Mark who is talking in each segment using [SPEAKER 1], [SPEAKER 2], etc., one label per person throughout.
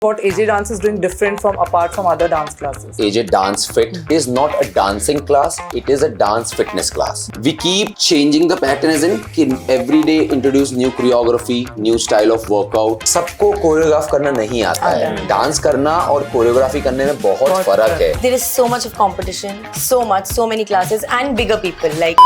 [SPEAKER 1] What AJ Dance is doing different from apart from other dance classes?
[SPEAKER 2] AJ Dance Fit is not a dancing class, it is a dance fitness class. We keep changing the pattern as in कि every day introduce new choreography, new style of workout. सबको choreograph करना नहीं आता है. Dance करना और choreography करने में बहुत फर्क है.
[SPEAKER 3] There is so much of competition, so many classes and bigger people like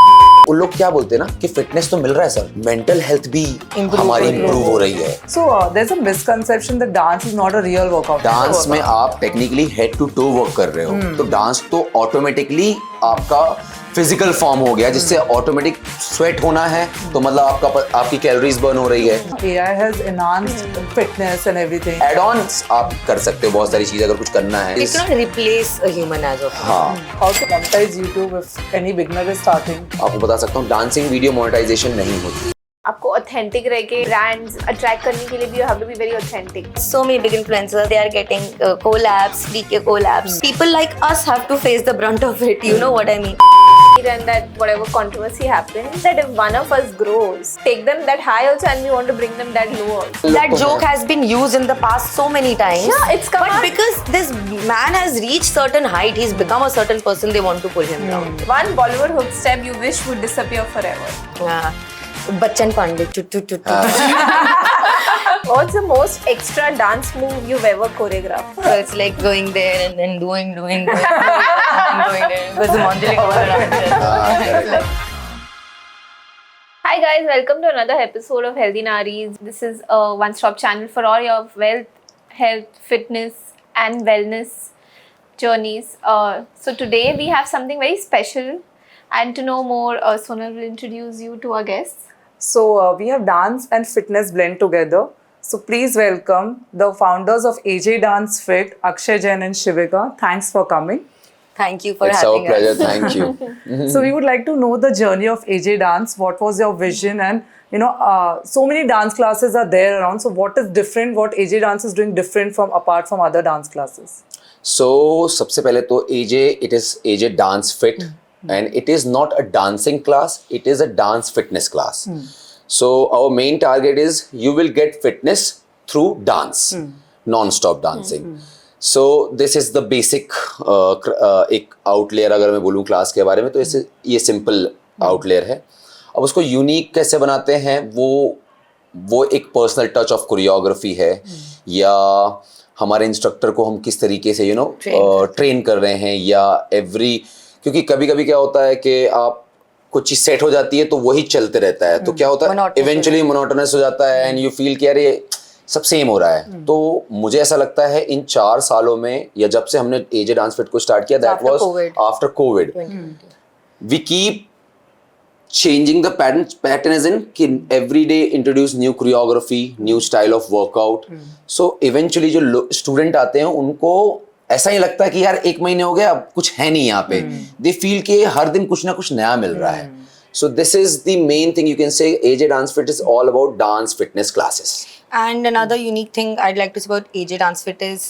[SPEAKER 2] उन लोग क्या बोलते हैं ना कि फिटनेस तो मिल रहा है सर, मेंटल हेल्थ भी हमारी इम्प्रूव हो रही है.
[SPEAKER 1] So there's a misconception that dance is not a real workout.
[SPEAKER 2] Dance में आप technically head to toe work कर रहे हो, तो डांस तो ऑटोमेटिकली आपका फिजिकल फॉर्म हो गया, जिससे ऑटोमेटिक स्वेट होना है, तो मतलब आपकी कैलोरीज बर्न हो रही है.
[SPEAKER 1] AI has enhanced fitness and everything.
[SPEAKER 2] Add ons आप कर सकते हो बहुत सारी चीजें अगर कुछ करना है.
[SPEAKER 3] it cannot replace a human as of now.
[SPEAKER 2] हाँ,
[SPEAKER 1] How to monetize YouTube if any beginner is starting?
[SPEAKER 2] आपको बता सकता हूँ डांसिंग वीडियो मोनेटाइजेशन नहीं होती.
[SPEAKER 4] आपको ऑथेंटिक रह के ब्रांड्स अट्रैक्ट करने के लिए भी you have to be very authentic.
[SPEAKER 3] So many big influencers, they are getting collabs, DK collabs. People like us have to face the brunt of it, you know what I mean?
[SPEAKER 4] And that whatever controversy happens, that if one of us grows, take them that high also and we want to bring them that low also.
[SPEAKER 3] That joke has been used in the past so many times.
[SPEAKER 4] Yeah, it's come
[SPEAKER 3] But
[SPEAKER 4] out.
[SPEAKER 3] because this man has reached certain height, he's become a certain person, they want to pull him down.
[SPEAKER 4] One Bollywood hook step you wish would disappear forever.
[SPEAKER 3] Yeah. Bachchan Pandey.
[SPEAKER 4] What's the most extra dance move you've ever choreographed?
[SPEAKER 3] So it's like going there and then doing there. Because the modeling over.
[SPEAKER 4] Hi guys, welcome to another episode of Healthy Naris. This is a one-stop channel for all your wealth, health, fitness and wellness journeys. So today we have something very special, and to know more, Sonal will introduce you to our guests.
[SPEAKER 1] So we have dance and fitness blend together. So please welcome the founders of AJ Dance Fit, Akshay Jain and Shivika. Thanks for coming.
[SPEAKER 3] Thank you for
[SPEAKER 2] It's our
[SPEAKER 3] having
[SPEAKER 2] pleasure,
[SPEAKER 3] us.
[SPEAKER 2] thank you.
[SPEAKER 1] So we would like to know the journey of AJ Dance. What was your vision? And so many dance classes are there around. So what is different? What AJ Dance is doing different from apart from other dance classes?
[SPEAKER 2] So सबसे पहले तो AJ, it is AJ Dance Fit, and it is not a dancing class, it is a dance fitness class. So our main target is you will get fitness through dance, non-stop dancing. So this is the basic एक outlier अगर मैं बोलूँ class के बारे में, तो ये simple outlier है. अब उसको यूनिक कैसे बनाते हैं, वो एक पर्सनल टच ऑफ कोरियोग्राफी है, या हमारे इंस्ट्रक्टर को हम किस तरीके से ट्रेन कर रहे हैं, या क्योंकि कभी कभी क्या होता है कि आप कुछ चीज सेट हो जाती है तो वही चलते रहता है, तो क्या होता है इवेंचुअली मोनोटोनस हो जाता है, एंड यू फील कि यार ये सब सेम हो रहा है. तो मुझे ऐसा लगता है इन 4 सालों में, या जब से हमने एजे डांस फिट को स्टार्ट किया, that was after Covid, we keep changing the pattern as in कि every day introduce new choreography, new style of workout. So eventually जो स्टूडेंट आते हैं उनको ऐसा ही लगता है कि यार 1 महीने हो गया, अब कुछ है नहीं यहाँ पे. They feel कि हर दिन कुछ ना कुछ नया मिल रहा है. So this is the main thing you can say. AJ Dance Fit is all about dance fitness classes.
[SPEAKER 3] And another unique thing I'd like to say about AJ Dance Fit is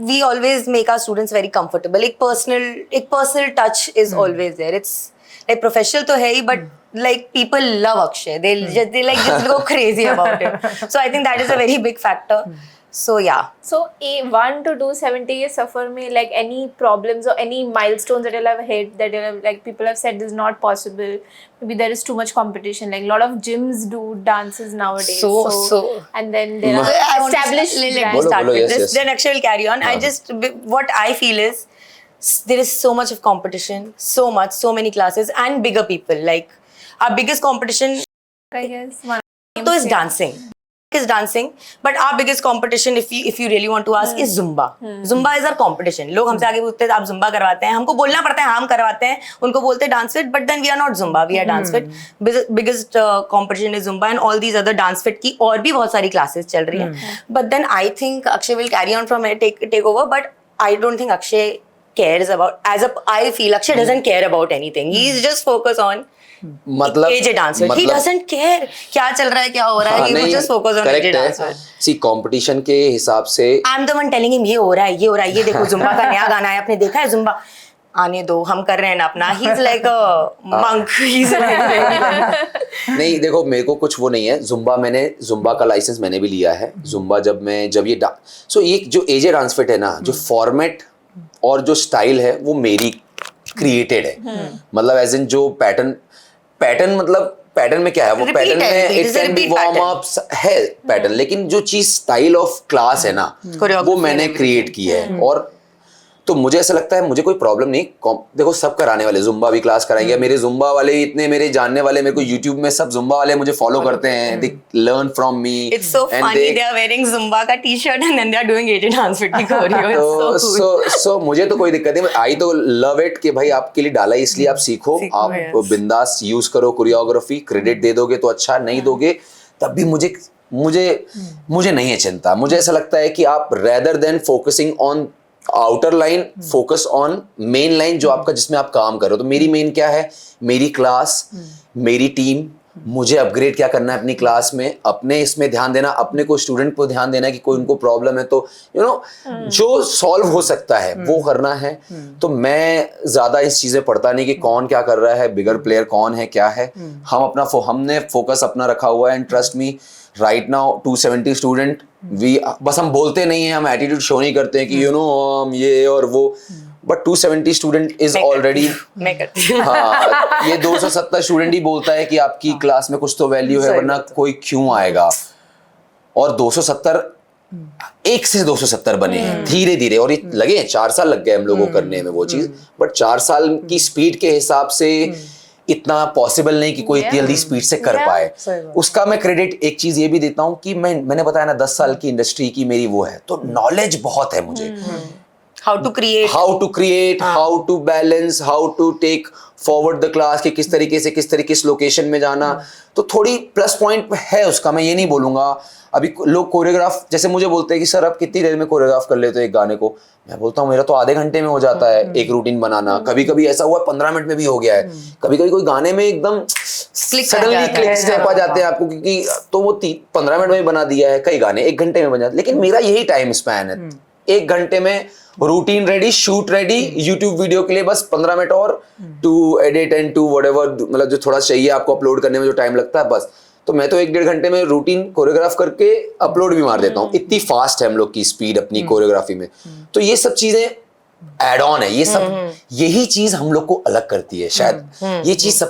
[SPEAKER 3] we always make our students very comfortable. एक personal touch is always there. It's like professional तो है ही, but like people love Akshay. They just go crazy about it. So I think that is a very big factor. So yeah.
[SPEAKER 4] So a 1 to 270 ye suffer में like any problems or any milestones that you'll have hit, that you'll have, like people have said this is not possible, maybe there is too much competition, like a lot of gyms do dances nowadays.
[SPEAKER 3] So
[SPEAKER 4] and then there are established
[SPEAKER 3] Let me
[SPEAKER 4] brands.
[SPEAKER 3] start
[SPEAKER 2] Bolo,
[SPEAKER 3] with
[SPEAKER 2] yes,
[SPEAKER 3] this.
[SPEAKER 2] yes.
[SPEAKER 3] Then Akshay will carry on. What I feel is there is so much of competition, so many classes and bigger people. Like our biggest competition
[SPEAKER 4] I guess one
[SPEAKER 3] is dancing, but our biggest competition, if you really want to ask, is Zumba. Zumba is our competition. लोग हमसे आगे पूछते हैं आप Zumba करवाते हैं, हमको बोलना पड़ता है हम करवाते हैं, उनको बोलते हैं dance fit, but then we are not Zumba, we are dance fit. Biggest competition is Zumba, and all these other dance fit की और भी बहुत सारी classes चल रही हैं. But then I think Akshay will carry on from here, take over, but I don't think Akshay cares about, I feel Akshay doesn't care about anything. He's just focused on
[SPEAKER 2] मतलब
[SPEAKER 3] AJ Dance Fit. He doesn't care क्या चल रहा है, क्या हो रहा है. He will just focus on AJ Dance Fit.
[SPEAKER 2] See, competition के हिसाब से
[SPEAKER 3] I'm the one telling him ये हो रहा है, ये देखो Zumba का नया गाना है, आपने देखा है Zumba. आने दो, हम कर रहे हैं ना अपना. He's like a monk. He's like
[SPEAKER 2] नहीं देखो, मेरे को कुछ वो नहीं है. जुम्बा का लाइसेंस मैंने भी लिया है. जुम्बा जब ये सो ये जो एजे डांस फिट है ना, जो फॉर्मेट और जो स्टाइल है वो मेरी क्रिएटेड है. मतलब एज इन जो पैटर्न मतलब पैटर्न में क्या है, वो पैटर्न में it can be warm ups है पैटर्न, लेकिन जो चीज स्टाइल ऑफ क्लास है ना, वो मैंने क्रिएट की है. और तो मुझे ऐसा लगता है मुझे कोई प्रॉब्लम नहीं. देखो सब कराने वाले, जुम्बा भी क्लास कराएंगे. मेरे जुम्बा वाले इतने मेरे जानने वाले, मेरे को यूट्यूब में सब जुम्बा वाले मुझे फॉलो करते हैं. They learn from me.
[SPEAKER 3] It's so funny. They are wearing Zumba का t-shirt and then they are doing AJ dance fit की choreo. It's so cool.
[SPEAKER 2] so मुझे तो कोई दिक्कत नहीं. आई तो लव इट कि भाई आपके लिए डाला है, इसलिए आप सीखो. आप बिंदास यूज करो कोरियोग्राफी. क्रेडिट दे दोगे तो अच्छा, नहीं दोगे तब भी मुझे नहीं है चिंता. मुझे ऐसा लगता है कि आप rather than focusing on outer line, focus on main line जो आपका, जिसमें आप काम कर रहे हो. तो मेरी मेन क्या है, मेरी क्लास, मेरी टीम. मुझे अपग्रेड क्या करना है अपनी क्लास में, अपने इसमें ध्यान देना, अपने को स्टूडेंट को ध्यान देना कि कोई उनको प्रॉब्लम है तो जो सॉल्व हो सकता है वो करना है. तो मैं ज्यादा इस चीजें पढ़ता नहीं कि कौन क्या कर रहा है, बिगर प्लेयर कौन है क्या है. हमने फोकस अपना रखा हुआ है. And trust me, right now 270 student. बस हम बोलते नहीं है, हम एटीट्यूड शो नहीं करते हैं कि हम ये और वो, बट 270 स्टूडेंट इज ऑलरेडी.
[SPEAKER 3] मैं करती हूँ.
[SPEAKER 2] हाँ, ये 270 स्टूडेंट ही बोलता है कि आपकी क्लास में कुछ तो वैल्यू है, वरना कोई क्यों आएगा. और 270 एक से 270 बने हैं धीरे धीरे. और ये लगे 4 साल लग गए हम लोगों को करने में वो चीज. बट 4 साल की स्पीड के हिसाब से इतना पॉसिबल नहीं कि कोई इतनी जल्दी स्पीड से कर पाए. उसका मैं क्रेडिट एक चीज ये भी देता हूँ कि मैंने बताया ना 10 साल की इंडस्ट्री की मेरी वो है, तो नॉलेज बहुत है मुझे.
[SPEAKER 3] How to create,
[SPEAKER 2] how to balance, how to take forward the class, कि किस तरीके से किस लोकेशन में जाना. तो थोड़ी प्लस पॉइंट है उसका, मैं ये नहीं बोलूंगा. अभी लोग कोरियोग्राफ जैसे मुझे बोलते हैं कि सर आप कितनी देर में कोरियोग्राफ कर लेते हो एक गाने को. मैं बोलता हूँ मेरा तो आधे घंटे में हो जाता है एक रूटीन बनाना. कभी कभी ऐसा हुआ 15 मिनट में भी हो गया है. कभी कभी कोई गाने में एकदम सडनली क्लिक स्टेप आ जाते हैं आपको, क्योंकि तो वो 15 मिनट में भी बना दिया है. कई गाने 1 घंटे में बन जाते. लेकिन मेरा यही टाइम स्पैन है. 1 घंटे में routine ready, shoot ready, YouTube video के लिए बस 15 मिनट और to edit and to whatever, मतलब जो थोड़ा चाहिए आपको अपलोड करने में जो टाइम लगता है बस. तो मैं तो 1-1.5 घंटे में रूटीन कोरियोग्राफ करके अपलोड भी मार देता हूँ. इतनी फास्ट है हम लोग की स्पीड अपनी कोरियोग्राफी में. तो ये सब चीजें एड ऑन है. ये सब यही चीज हम लोग को अलग करती है शायद. ये चीज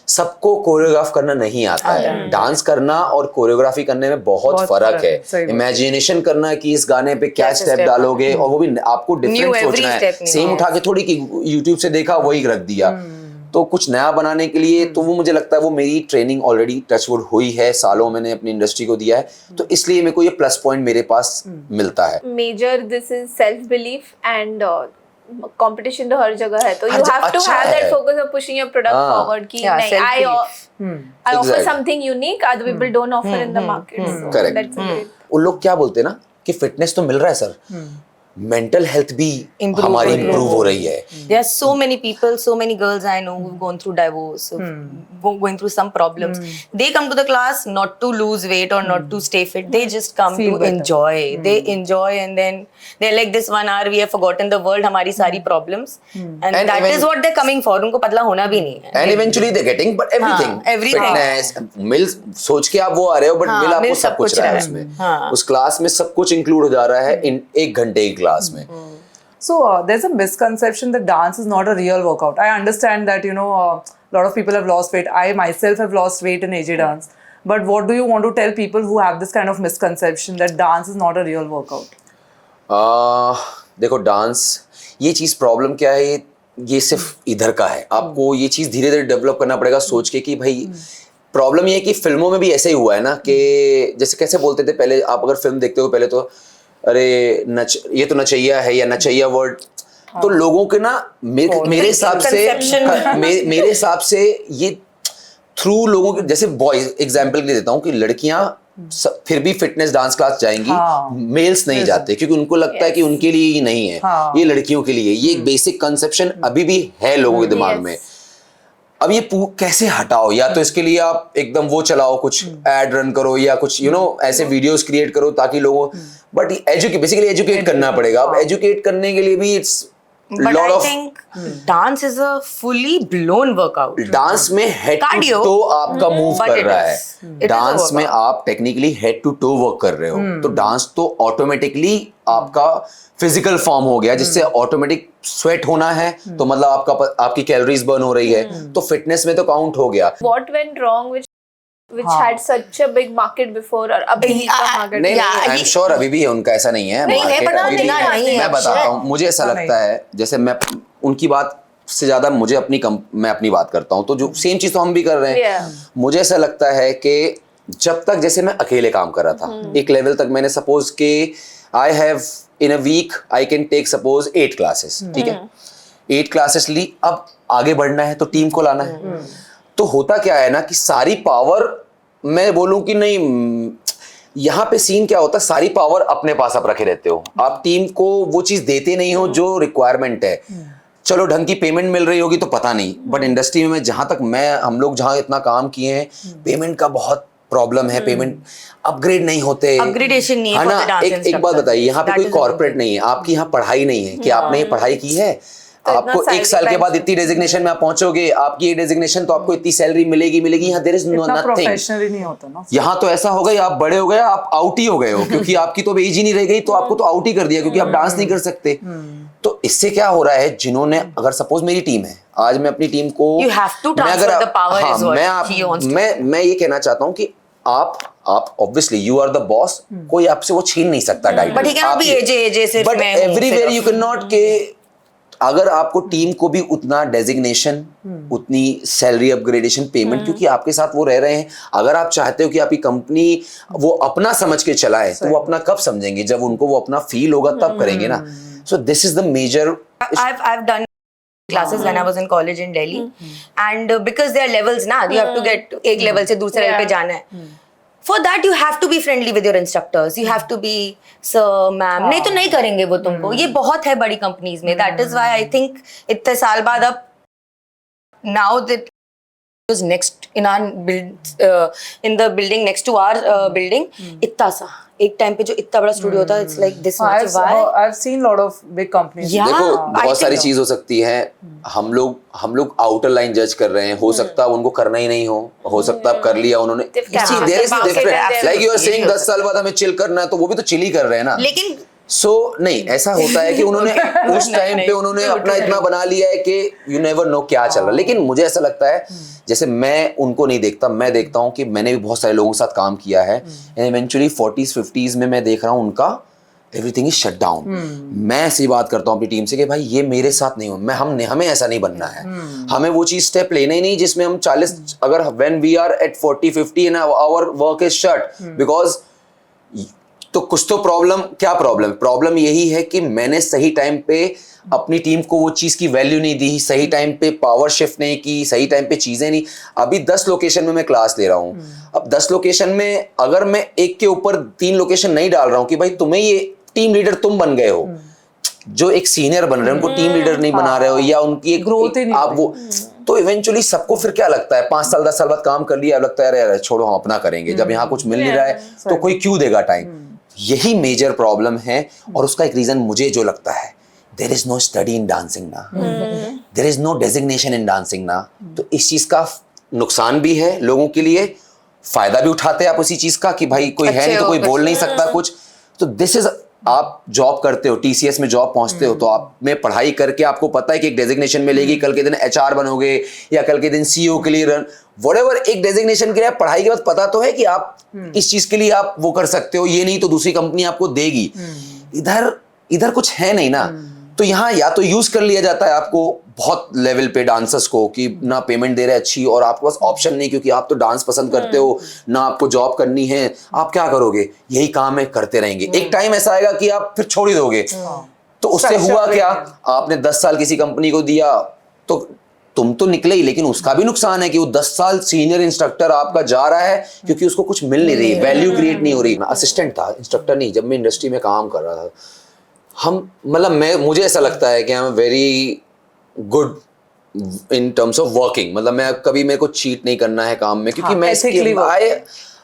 [SPEAKER 2] सबको कोरियोग्राफ करना नहीं आता है. डांस करना और कोरियोग्राफी करने में बहुत फर्क है. इमेजिनेशन करना कि इस गाने पे क्या स्टेप डालोगे, और वो भी आपको डिफरेंट सोचना है. सेम उठा के थोड़ी कि यूट्यूब से देखा वही रख दिया. तो कुछ नया बनाने के लिए तो वो मुझे लगता है वो मेरी ट्रेनिंग ऑलरेडी टचवुड हुई है, सालों मैंने अपनी इंडस्ट्री को दिया है. तो इसलिए मेरे को ये प्लस पॉइंट मेरे पास मिलता है.
[SPEAKER 4] Major this is self belief and competition तो हर जगह है, तो you have to have that focus of pushing your product forward कि नहीं, I offer something unique other people don't offer in the market.
[SPEAKER 2] Correct. उन लोग क्या बोलते हैं ना कि फिटनेस तो मिल रहा है सर, मेंटल हेल्थ भी हमारी इम्प्रूव हो रही है.
[SPEAKER 3] There are so many people, so many girls I know who've gone through divorce, going through some problems. They come to the class not to lose weight or not to stay fit. They just come to enjoy. They enjoy, and then they're like, this 1 hour we have forgotten the world, हमारी सारी problems, and that is what they're coming for. उनको पतला होना भी नहीं है.
[SPEAKER 2] And eventually they're getting but everything. Fitness, meals, सोच के आप वो आ रहे हो, but मिल आपको सब कुछ रहा है उसमें. उस क्लास में सब कुछ इंक्लूड हो जा रहा है इन 1 घंटे की क्लास में.
[SPEAKER 1] So there's a misconception that dance is not a real workout. I understand that, a lot of people have lost weight. I myself have lost weight in AJ dance. But what do you want to tell people who have this kind of misconception that dance is not a real workout?
[SPEAKER 2] देखो dance, ये चीज़ problem क्या है, ये सिर्फ इधर का है. आपको ये चीज़ धीरे धीरे डेवलप करना पड़ेगा सोच के कि भाई प्रॉब्लम ये है कि फिल्मों में भी ऐसे ही हुआ है ना कि जैसे कैसे बोलते थे पहले, आप अगर फिल्म देखते हो पहले तो अरे ये तो नचैया है या नचैया वर्ड. तो लोगों के ना मेरे हिसाब से ये थ्रू लोगों के, जैसे बॉयज एग्जांपल के लिए देता हूँ कि लड़कियां फिर भी फिटनेस डांस क्लास जाएंगी, मेल्स नहीं जाते क्योंकि उनको लगता है कि उनके लिए ही नहीं है, ये लड़कियों के लिए. ये एक बेसिक कंसेप्शन अभी भी है लोगों के दिमाग में. अब ये कैसे हटाओ, या तो इसके लिए आप एकदम वो चलाओ, कुछ एड रन करो या कुछ ऐसे वीडियोस क्रिएट करो ताकि लोगों, बट बेसिकली एजुकेट करना पड़ेगा. अब एजुकेट करने के लिए भी it's
[SPEAKER 3] But
[SPEAKER 2] lot
[SPEAKER 3] I
[SPEAKER 2] of
[SPEAKER 3] think dance is a fully blown workout.
[SPEAKER 2] Dance में हेड टू
[SPEAKER 3] Cardio,
[SPEAKER 2] टो आपका मूव
[SPEAKER 3] but
[SPEAKER 2] कर
[SPEAKER 3] it
[SPEAKER 2] रहा
[SPEAKER 3] is. It is a
[SPEAKER 2] dance में
[SPEAKER 3] workout.
[SPEAKER 2] आप technically head to toe work कर रहे हो, तो डांस तो ऑटोमेटिकली आपका फिजिकल फॉर्म हो गया, जिससे ऑटोमेटिक स्वेट होना है, तो मतलब आपकी कैलोरीज बर्न हो रही है, तो फिटनेस में तो काउंट हो गया।
[SPEAKER 4] What went wrong which had such a big market before और अभी का market?
[SPEAKER 2] नहीं,
[SPEAKER 3] Yeah,
[SPEAKER 2] आई एम श्योर अभी भी है उनका, ऐसा नहीं है।
[SPEAKER 3] नहीं है,
[SPEAKER 2] market
[SPEAKER 3] but
[SPEAKER 2] अभी भी
[SPEAKER 3] नहीं
[SPEAKER 2] है।
[SPEAKER 3] है,
[SPEAKER 2] मैं बताता हूँ, मुझे ऐसा लगता है, जैसे मैं उनकी बात से ज्यादा मैं अपनी बात करता हूँ, तो जो सेम चीज तो हम भी कर रहे हैं।
[SPEAKER 4] Yeah.
[SPEAKER 2] मुझे ऐसा लगता है कि जब तक जैसे मैं अकेले काम कर रहा था, एक लेवल तक मैंने सपोज के I have in a week I can take suppose 8 classes, ठीक है, 8 क्लासेस ली, अब आगे बढ़ना है तो टीम को लाना है। तो होता क्या है ना कि सारी पावर, मैं बोलूं कि नहीं, यहाँ पे सीन क्या होता है, सारी पावर अपने पास आप रखे रहते हो, आप टीम को वो चीज देते नहीं हो जो रिक्वायरमेंट है। चलो ढंग की पेमेंट मिल रही होगी तो पता नहीं, बट इंडस्ट्री में जहां तक हम लोग जहां इतना काम किए हैं, पेमेंट का बहुत प्रॉब्लम है, पेमेंट अपग्रेड नहीं होते,
[SPEAKER 3] Upgradation नहीं है
[SPEAKER 2] है
[SPEAKER 3] for
[SPEAKER 2] ना।
[SPEAKER 3] the dance
[SPEAKER 2] एक बात
[SPEAKER 3] instructor.
[SPEAKER 2] बताइए, यहाँ पे
[SPEAKER 3] That
[SPEAKER 2] कोई
[SPEAKER 3] is the
[SPEAKER 2] कॉर्पोरेट
[SPEAKER 3] thing.
[SPEAKER 2] नहीं है, आपकी यहाँ पढ़ाई नहीं है कि आपने ये पढ़ाई की है,
[SPEAKER 4] तो
[SPEAKER 2] आपको
[SPEAKER 4] इतना
[SPEAKER 2] 1 साल के
[SPEAKER 4] salary
[SPEAKER 2] बाद
[SPEAKER 4] bench
[SPEAKER 2] इतनी डेजिग्नेशन में आप पहुंचोगे, आपकी ये डेजिग्नेशन तो आपको इतनी सैलरी मिलेगी। यहाँ देयर इज
[SPEAKER 1] इतना
[SPEAKER 2] नथिंग।
[SPEAKER 1] प्रोफेशनली नहीं होता ना।
[SPEAKER 2] यहाँ तो ऐसा हो गया, आप बड़े हो गए, आप आउट ही हो गए हो, क्योंकि आपकी तो एज ही नहीं रह गई, तो आपको तो आउट ही कर दिया, क्योंकि आप डांस नहीं कर सकते। तो इससे क्या हो रहा है, जिन्होंने, अगर सपोज मेरी टीम है, आज मैं अपनी टीम को,
[SPEAKER 3] You have to
[SPEAKER 2] मैं
[SPEAKER 3] transfer
[SPEAKER 2] अगर
[SPEAKER 3] the power is what he wants to
[SPEAKER 2] मैं ये कहना चाहता हूँ कि आप obviously you are the boss, कोई आपसे वो छीन नहीं सकता diet.
[SPEAKER 3] But he cannot be AJ सिर्फ
[SPEAKER 2] बट
[SPEAKER 3] मैं हूँ,
[SPEAKER 2] एवरीवेयर
[SPEAKER 3] सिर्फ।
[SPEAKER 2] यू कैन नॉट के, अगर आपको टीम को भी उतना डेजिग्नेशन, उतनी सैलरी अपग्रेडेशन, पेमेंट, क्योंकि आपके साथ वो रह रहे हैं, अगर आप चाहते हो कि आपकी कंपनी वो अपना समझ के चलाए, तो वो अपना कब समझेंगे, जब उनको वो अपना फील होगा तब करेंगे ना। So this is the major.
[SPEAKER 3] I've done classes when I was in college in Delhi, and because there are levels ना, you have to get एक level से दूसरे level पे जाना है। For that you have to be friendly with your instructors. You have to be sir, ma'am. नहीं तो नहीं करेंगे वो तुमको। ये बहुत है बड़ी कंपनीज में। That is why I think इतने साल बाद अब now that was next in our in the building next to our building, इतना सा एक टाइम पे जो इतना बड़ा स्टूडियो होता है, it's like this much. Why?
[SPEAKER 1] I've seen lot of big companies.
[SPEAKER 3] Yeah.
[SPEAKER 2] देखो
[SPEAKER 3] I
[SPEAKER 2] बहुत
[SPEAKER 3] think
[SPEAKER 2] सारी
[SPEAKER 3] so.
[SPEAKER 2] चीज हो सकती है, हम लोग आउटर लाइन जज कर रहे हैं, हो सकता है उनको करना ही नहीं हो सकता है कर लिया उन्होंने।
[SPEAKER 4] Different.
[SPEAKER 2] Like you are saying 10 साल बाद हमें चिल करना है, तो वो भी तो चिल ही कर रहे हैं ना।
[SPEAKER 3] लेकिन
[SPEAKER 2] नहीं, ऐसा होता है कि उन्होंने उस टाइम पे उन्होंने अपना इतना बना लिया है कि यू नेवर नो क्या चल रहा है। लेकिन मुझे ऐसा लगता है, जैसे मैं उनको नहीं देखता, मैं देखता हूँ कि मैंने भी बहुत सारे लोगों के साथ काम किया है, एंड इवेंचुअली 40s 50s में मैं देख रहा हूँ उनका एवरीथिंग इज शट डाउन। मैं ऐसी बात करता हूँ अपनी टीम से कि भाई ये मेरे साथ नहीं हो, हमें ऐसा नहीं बनना है, हमें वो चीज स्टेप लेना ही नहीं जिसमें हम 40, अगर when we are at 40-50 and our work is shut, because तो कुछ तो प्रॉब्लम यही है कि मैंने सही टाइम पे अपनी टीम को वो चीज की वैल्यू नहीं दी, सही टाइम पे पावर शिफ्ट नहीं की, सही टाइम पे चीजें नहीं। अभी 10 लोकेशन में मैं क्लास ले रहा हूँ, अब 10 लोकेशन में अगर मैं एक के ऊपर 3 लोकेशन नहीं डाल रहा हूँ कि भाई तुम्हें ये टीम लीडर तुम बन गए हो, जो एक सीनियर बन रहे हैं उनको टीम लीडर नहीं बना रहे हो, या उनकी एक
[SPEAKER 1] Growth ही नहीं
[SPEAKER 2] आप वो, तो इवेंचुअली सबको फिर क्या लगता है, 5 साल 10 साल बाद काम कर लिया, अब लगता है यार छोड़ो हम अपना करेंगे, जब यहाँ कुछ मिल नहीं रहा है तो कोई क्यों देगा टाइम। यही मेजर प्रॉब्लम है, और उसका एक रीजन मुझे जो लगता है, there is no study in dancing ना, there is no designation in dancing ना। तो इस चीज का नुकसान भी है लोगों के लिए, फायदा भी उठाते हैं आप उसी चीज का कि भाई कोई है नहीं तो कोई बोल नहीं सकता कुछ। तो दिस इज, आप जॉब करते हो, टीसीएस में जॉब पहुंचते हो, तो आप में पढ़ाई करके आपको पता है कि एक डेजिग्नेशन मिलेगी, कल के दिन एचआर बनोगे या कल के दिन सीईओ के लिए रन व्हाटएवर, एक डेजिग्नेशन के लिए पढ़ाई के बाद पता तो है कि आप इस चीज के लिए आप वो कर सकते हो, ये नहीं तो दूसरी कंपनी आपको देगी। इधर कुछ है नहीं ना, तो यहाँ या तो यूज कर लिया जाता है आपको बहुत लेवल पे डांसर्स को कि ना पेमेंट दे रहे अच्छी, और आपके पास ऑप्शन नहीं, क्योंकि आप तो डांस पसंद करते हो ना, आपको जॉब करनी है, आप क्या करोगे, यही काम है करते रहेंगे। एक टाइम ऐसा आएगा कि आप फिर छोड़ ही दोगे। तो उससे हुआ क्या, आपने 10 साल किसी कंपनी को दिया तो तुम तो निकले ही, लेकिन उसका भी नुकसान है कि वो 10 साल सीनियर इंस्ट्रक्टर आपका जा रहा है क्योंकि उसको कुछ मिल नहीं रही, वैल्यू क्रिएट नहीं हो रही। असिस्टेंट था, इंस्ट्रक्टर नहीं, जब मैं इंडस्ट्री में काम कर रहा था, मुझे ऐसा लगता है कि I am very good in terms of working, मतलब मैं कभी मेरे को चीट नहीं करना है काम में, क्योंकि मैं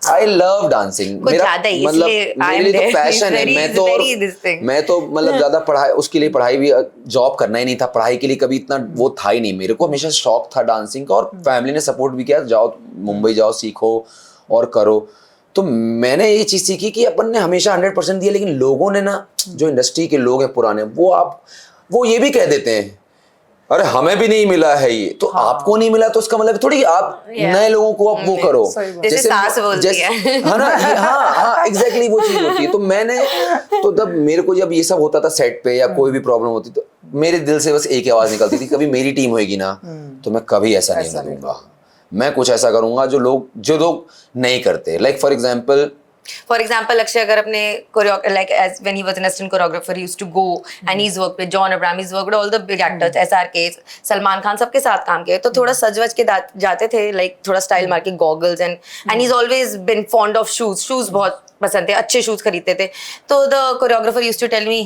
[SPEAKER 2] आई लव डांसिंग,
[SPEAKER 3] कुछ ज्यादा ही,
[SPEAKER 2] मतलब
[SPEAKER 3] इसलिए
[SPEAKER 2] मेरे
[SPEAKER 3] I'm
[SPEAKER 2] लिए तो
[SPEAKER 3] there.
[SPEAKER 2] पैशन है।
[SPEAKER 3] Very-
[SPEAKER 2] मैं तो
[SPEAKER 3] very this thing.
[SPEAKER 2] मैं तो मतलब ज्यादा पढ़ाई, उसके लिए पढ़ाई भी, जॉब करना ही नहीं था, पढ़ाई के लिए कभी इतना वो था ही नहीं। मेरे को हमेशा शौक था डांसिंग का, और फैमिली ने सपोर्ट भी किया, जाओ मुंबई जाओ, सीखो और करो। तो मैंने ये चीज सीखी कि अपन ने हमेशा 100% दिया, लेकिन लोगों ने ना, जो इंडस्ट्री के लोग हैं पुराने, वो ये भी कह देते हैं, अरे हमें भी नहीं मिला है ये, तो आपको नहीं मिला तो उसका मतलब थोड़ी आप नए लोगों को आप वो करो,
[SPEAKER 3] जैसे सास बोलती है।
[SPEAKER 2] है ना, हाँ एग्जैक्टली वो चीज होती है। तो मैंने तो जब मेरे को जब ये सब होता था सेट पे या कोई भी प्रॉब्लम होती, तो मेरे दिल से बस एक ही आवाज निकलती थी, कभी मेरी टीम होएगी ना तो मैं कभी ऐसा नहीं करूंगा, मैं कुछ ऐसा करूंगा जो लोग नहीं करते। लाइक
[SPEAKER 3] For example, Akshay अगर अपने like as when he was an assistant choreographer, he used to go and he's worked with John Abraham, he's worked with all the big actors, SRK, Salman Khan, सबके साथ काम किया। तो थोड़ा सज-वज के जाते थे, like थोड़ा स्टाइल मार के goggles and he's always been fond of shoes बहुत पसंद थे, अच्छे shoes खरीदते थे। तो the choreographer used to tell me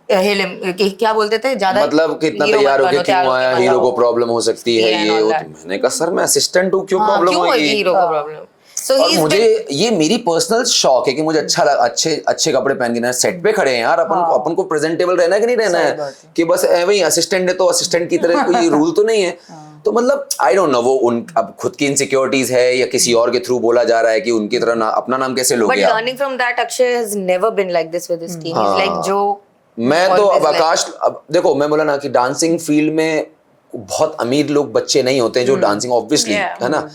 [SPEAKER 3] क्या बोलते थे, ज्यादा
[SPEAKER 2] मतलब कितना तैयार होके क्यों आया, हीरो को प्रॉब्लम हो सकती है ये वो। तो मैंने कहा सर मैं असिस्टेंट हूँ, क्यों प्रॉब्लम होगी
[SPEAKER 3] हीरो को प्रॉब्लम।
[SPEAKER 2] और मुझे ये मेरी पर्सनल शौक है कि मुझे अच्छे कपड़े पहन के ना, सेट पे खड़े हैं यार, अपन को प्रेजेंटेबल रहना है कि नहीं रहना है, कि बस वही असिस्टेंट है तो असिस्टेंट की तरह कोई रूल तो नहीं है। तो मतलब आई डोंट नो, वो अब खुद की इनसिक्योरिटीज है या किसी और के थ्रू बोला जा रहा है कि उनकी तरह अपना नाम कैसे लोगे आप।
[SPEAKER 3] But learning from that, Akshay has never been like this with his team. He's like जो
[SPEAKER 2] मैं तो अब आकाश, अब देखो मैं बोला ना कि डांसिंग फील्ड में बहुत अमीर लोग बच्चे नहीं होते हैं जो डांसिंग ऑब्वियसली है ना।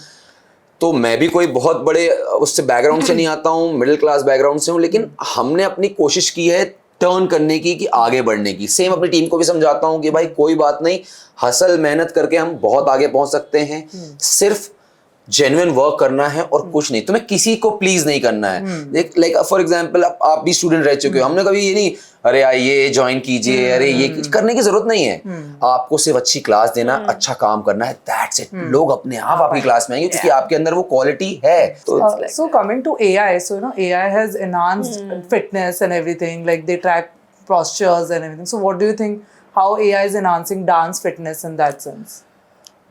[SPEAKER 2] तो मैं भी कोई बहुत बड़े उससे बैकग्राउंड से नहीं आता हूँ, मिडिल क्लास बैकग्राउंड से हूँ, लेकिन हमने अपनी कोशिश की है टर्न करने की, कि आगे बढ़ने की। सेम अपनी टीम को भी समझाता हूँ कि भाई कोई बात नहीं, हसल मेहनत करके हम बहुत आगे पहुंच सकते हैं, सिर्फ जेन्युइन वर्क करना है और कुछ नहीं। तुम्हें किसी को प्लीज नहीं करना है। लाइक फॉर एग्जांपल आप भी स्टूडेंट रह चुके हो, हमने कभी ये नहीं अरे आइए ज्वाइन कीजिए, अरे ये करने की जरूरत नहीं है। आपको सिर्फ अच्छी क्लास देना, अच्छा काम करना है, दैट्स इट। लोग अपने आप आपकी क्लास में आएंगे क्योंकि आपके अंदर वो क्वालिटी है।
[SPEAKER 1] So coming to AI, so you know AI has enhanced fitness and everything, like they track postures and everything. So what do you think how AI is enhancing dance fitness in that sense?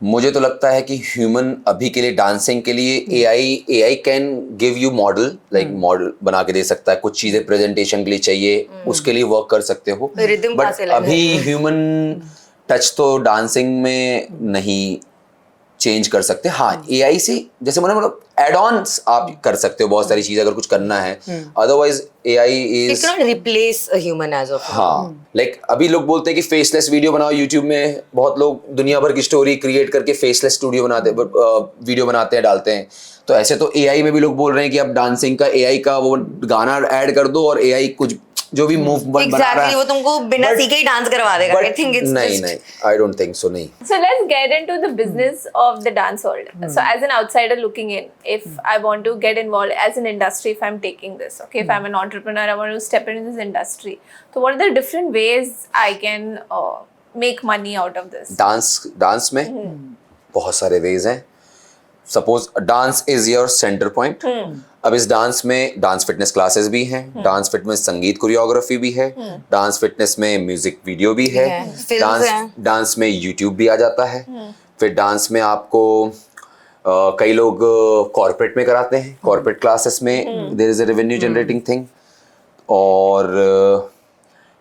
[SPEAKER 2] मुझे तो लगता है कि human अभी के लिए dancing के लिए AI can give you model, like model बना के दे सकता है। कुछ चीजें प्रेजेंटेशन के लिए चाहिए, उसके लिए वर्क कर सकते हो, बट अभी ह्यूमन टच तो डांसिंग में नहीं चेंज कर सकते। हाँ एआई से जैसे मैंने मतलब एड ऑन्स आप कर सकते हो बहुत सारी चीजें अगर कुछ करना है, otherwise AI is
[SPEAKER 3] replace human age of.
[SPEAKER 2] हाँ लाइक अभी लोग बोलते हैं कि फेसलेस वीडियो बनाओ यूट्यूब में, बहुत लोग दुनिया भर की स्टोरी क्रिएट करके फेसलेस स्टूडियो बनाते वीडियो बनाते हैं, डालते हैं। तो ऐसे तो एआई में भी लोग बोल रहे हैं कि अब डांसिंग का एआई का वो गाना ऐड कर दो और एआई कुछ जो भी मूव बना रहा है
[SPEAKER 3] वो तुमको बिना सीखे ही डांस करवा देगा। I think it's
[SPEAKER 2] नहीं आई डोंट थिंक सो। नहीं।
[SPEAKER 4] So let's get into the business of the dance world. So as an outsider looking in, if I want to get involved as an industry, if I'm taking this, okay, if I'm an entrepreneur, I want to step into this industry. So what are the different ways I can make money out of this?
[SPEAKER 2] Dance में बहुत सारे veg हैं। Suppose dance is your centre point. अब इस dance में dance fitness classes भी हैं, dance fitness संगीत कोरियोग्राफी भी है, डांस फिटनेस में म्यूजिक वीडियो भी है, डांस में यूट्यूब भी आ जाता है। फिर डांस में आपको कई लोग कॉर्पोरेट में कराते हैं, कॉर्पोरेट क्लासेस में there is a revenue generating thing. और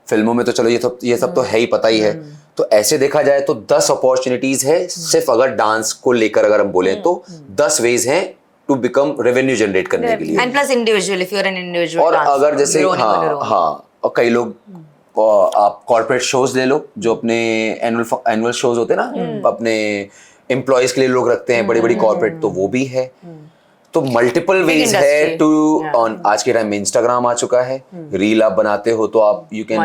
[SPEAKER 2] फिल्मों में तो चलो ये सब तो है ही, पता ही है। तो ऐसे देखा जाए तो 10 अपॉर्चुनिटीज है सिर्फ अगर डांस को लेकर अगर हम बोले तो 10 वेज हैं टू बिकम रेवेन्यू जनरेट करने के लिए।
[SPEAKER 3] And plus individual, if you are an individual. और
[SPEAKER 2] अगर जैसे हाँ और कई लोग आप कॉर्पोरेट शोज ले लो, जो अपने एनुअल शोज होते हैं ना, अपने एम्प्लॉयज के लिए लोग रखते हैं बड़ी बड़ी कॉर्पोरेट, तो वो भी है। तो मल्टीपल वेज है टू ऑन। आज के टाइम में इंस्टाग्राम आ चुका है, रील आप बनाते हो तो आप यू कैन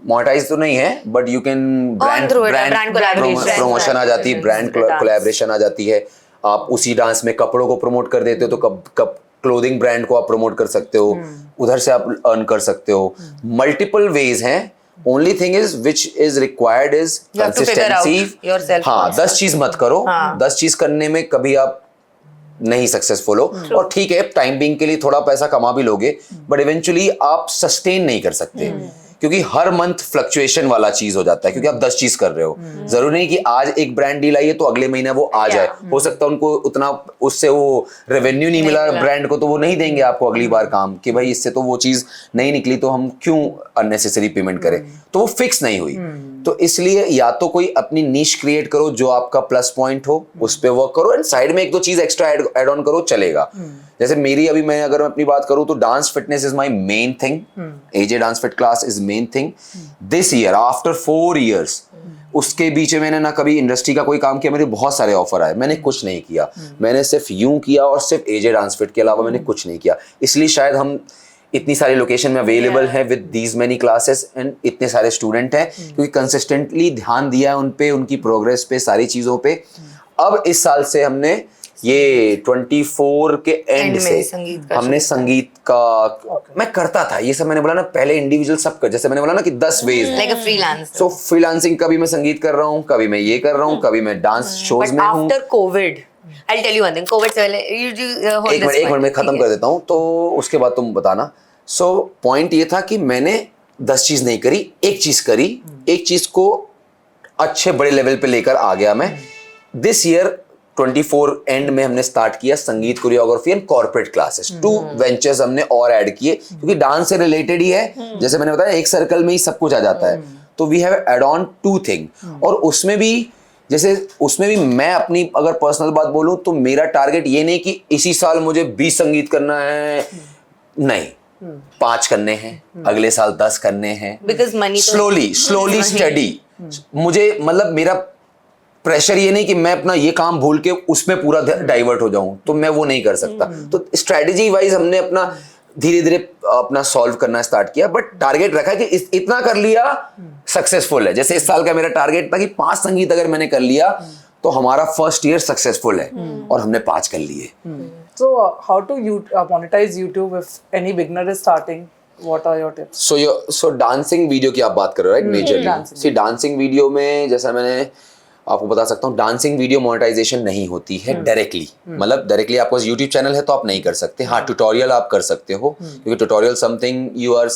[SPEAKER 2] मोनेटाइज तो नहीं है but you can brand promotion आ जाती है, ब्रांड कोलैबोरेशन आ जाती है। आप उसी डांस में कपड़ों को प्रमोट कर देते हो तो क्लोथिंग ब्रांड को आप प्रमोट कर सकते हो, उधर से आप अर्न कर सकते हो। मल्टीपल वेज हैं। Only thing is which is required is consistency. हाँ 10 चीज मत करो, 10 चीज करने में कभी आप नहीं सक्सेसफुल हो। और ठीक है टाइम बीइंग के लिए थोड़ा पैसा कमा भी लोगे बट इवेंचुअली आप सस्टेन नहीं कर सकते, क्योंकि हर मंथ फ्लक्चुएशन वाला चीज हो जाता है, क्योंकि आप 10 चीज कर रहे हो। जरूरी नहीं कि आज एक ब्रांड डील आई है तो अगले महीने वो आ जाए। हो सकता है उनको उतना उससे वो रेवेन्यू नहीं मिला ब्रांड को, तो वो नहीं देंगे आपको अगली बार काम कि भाई इससे तो वो चीज नहीं निकली तो हम क्यों अननेसेसरी पेमेंट करें। तो वो फिक्स नहीं हुई। तो इसलिए या तो कोई अपनी निश क्रिएट करो जो आपका प्लस पॉइंट हो, उस पर वर्क करो, एंड साइड में एक दो चीज एक्स्ट्रा ऐड ऑन करो, चलेगा। जैसे मेरी अभी मैं अगर अपनी बात करूं तो dance fitness is my main thing. AJ dance fit class is main thing. This year after 4 years, उसके बीच में मैंने ना कभी इंडस्ट्री का कोई काम किया, मेरे बहुत सारे ऑफर आए, मैंने कुछ नहीं किया। मैंने सिर्फ यूं किया और सिर्फ एजे डांस फिट के अलावा मैंने कुछ नहीं किया। इसलिए शायद हम इतनी सारी लोकेशन में अवेलेबल हैं with these many classes and इतने सारे स्टूडेंट हैं, क्योंकि कंसिस्टेंटली ध्यान दिया है उन पे, उनकी प्रोग्रेस पे, सारी चीजों पे। अब इस साल से हमने ये 24 के एंड से हमने संगीत का मैं करता था ये सब, मैंने बोला ना पहले इंडिविजुअल सब कर, जैसे मैंने बोला ना कि 10 ways
[SPEAKER 3] like a freelancer.
[SPEAKER 2] So freelancing, कभी मैं संगीत कर रहा हूँ, कभी मैं ये कर रहा हूँ, कभी मैं डांस शोज में हूँ।
[SPEAKER 3] After Covid, I tell you one thing, Covid से पहले
[SPEAKER 2] एक मिनट में खत्म कर देता हूँ, तो उसके बाद तुम बताना। सो पॉइंट ये था कि मैंने 10 चीज नहीं करी, एक चीज करी, एक चीज को अच्छे बड़े लेवल पे लेकर आ गया मैं। दिस ईयर 24 एंड में हमने स्टार्ट किया संगीत choreography and corporate classes. 2 ventures हमने और ऐड किए, क्योंकि डांस से रिलेटेड ही है। जैसे मैंने बताया एक सर्कल में ही सब कुछ आ जाता है। तो we have add on 2 thing. और उसमें भी मैं अपनी अगर पर्सनल बात बोलूं तो मेरा टारगेट ये नहीं कि इसी साल मुझे 20 संगीत करना है, नहीं, 5 करने हैं, अगले साल 10 करने हैं,
[SPEAKER 3] बिकॉज मनी
[SPEAKER 2] स्लोली स्टडी। मुझे मतलब मेरा प्रेशर ये नहीं कि मैं अपना ये काम भूल के उसमें पूरा डाइवर्ट हो जाऊं, तो मैं वो नहीं कर सकता। तो स्ट्रेटेजी वाइज हमने अपना धीरे धीरे अपना सॉल्व करना स्टार्ट किया, बट टारगेट रखा कि इतना कर लिया सक्सेसफुल है। जैसे इस साल का मेरा टारगेट था कि 5 संगीत अगर मैंने कर लिया तो हमारा फर्स्ट ईयर सक्सेसफुल है, और हमने 5 कर लिए।
[SPEAKER 1] So, how to monetize YouTube if any beginner is starting? What are your tips?
[SPEAKER 2] So dancing video की आप बात कर रहे हो, राइट? मेजरली सी डांसिंग वीडियो में, जैसा मैंने आपको बता सकता हूँ, डांसिंग वीडियो मोनेटाइजेशन नहीं होती है डायरेक्टली। मतलब डायरेक्टली आपको यूट्यूब चैनल है तो आप नहीं कर सकते। हाँ, ट्यूटोरियल आप कर सकते हो, क्योंकि tutorial something you are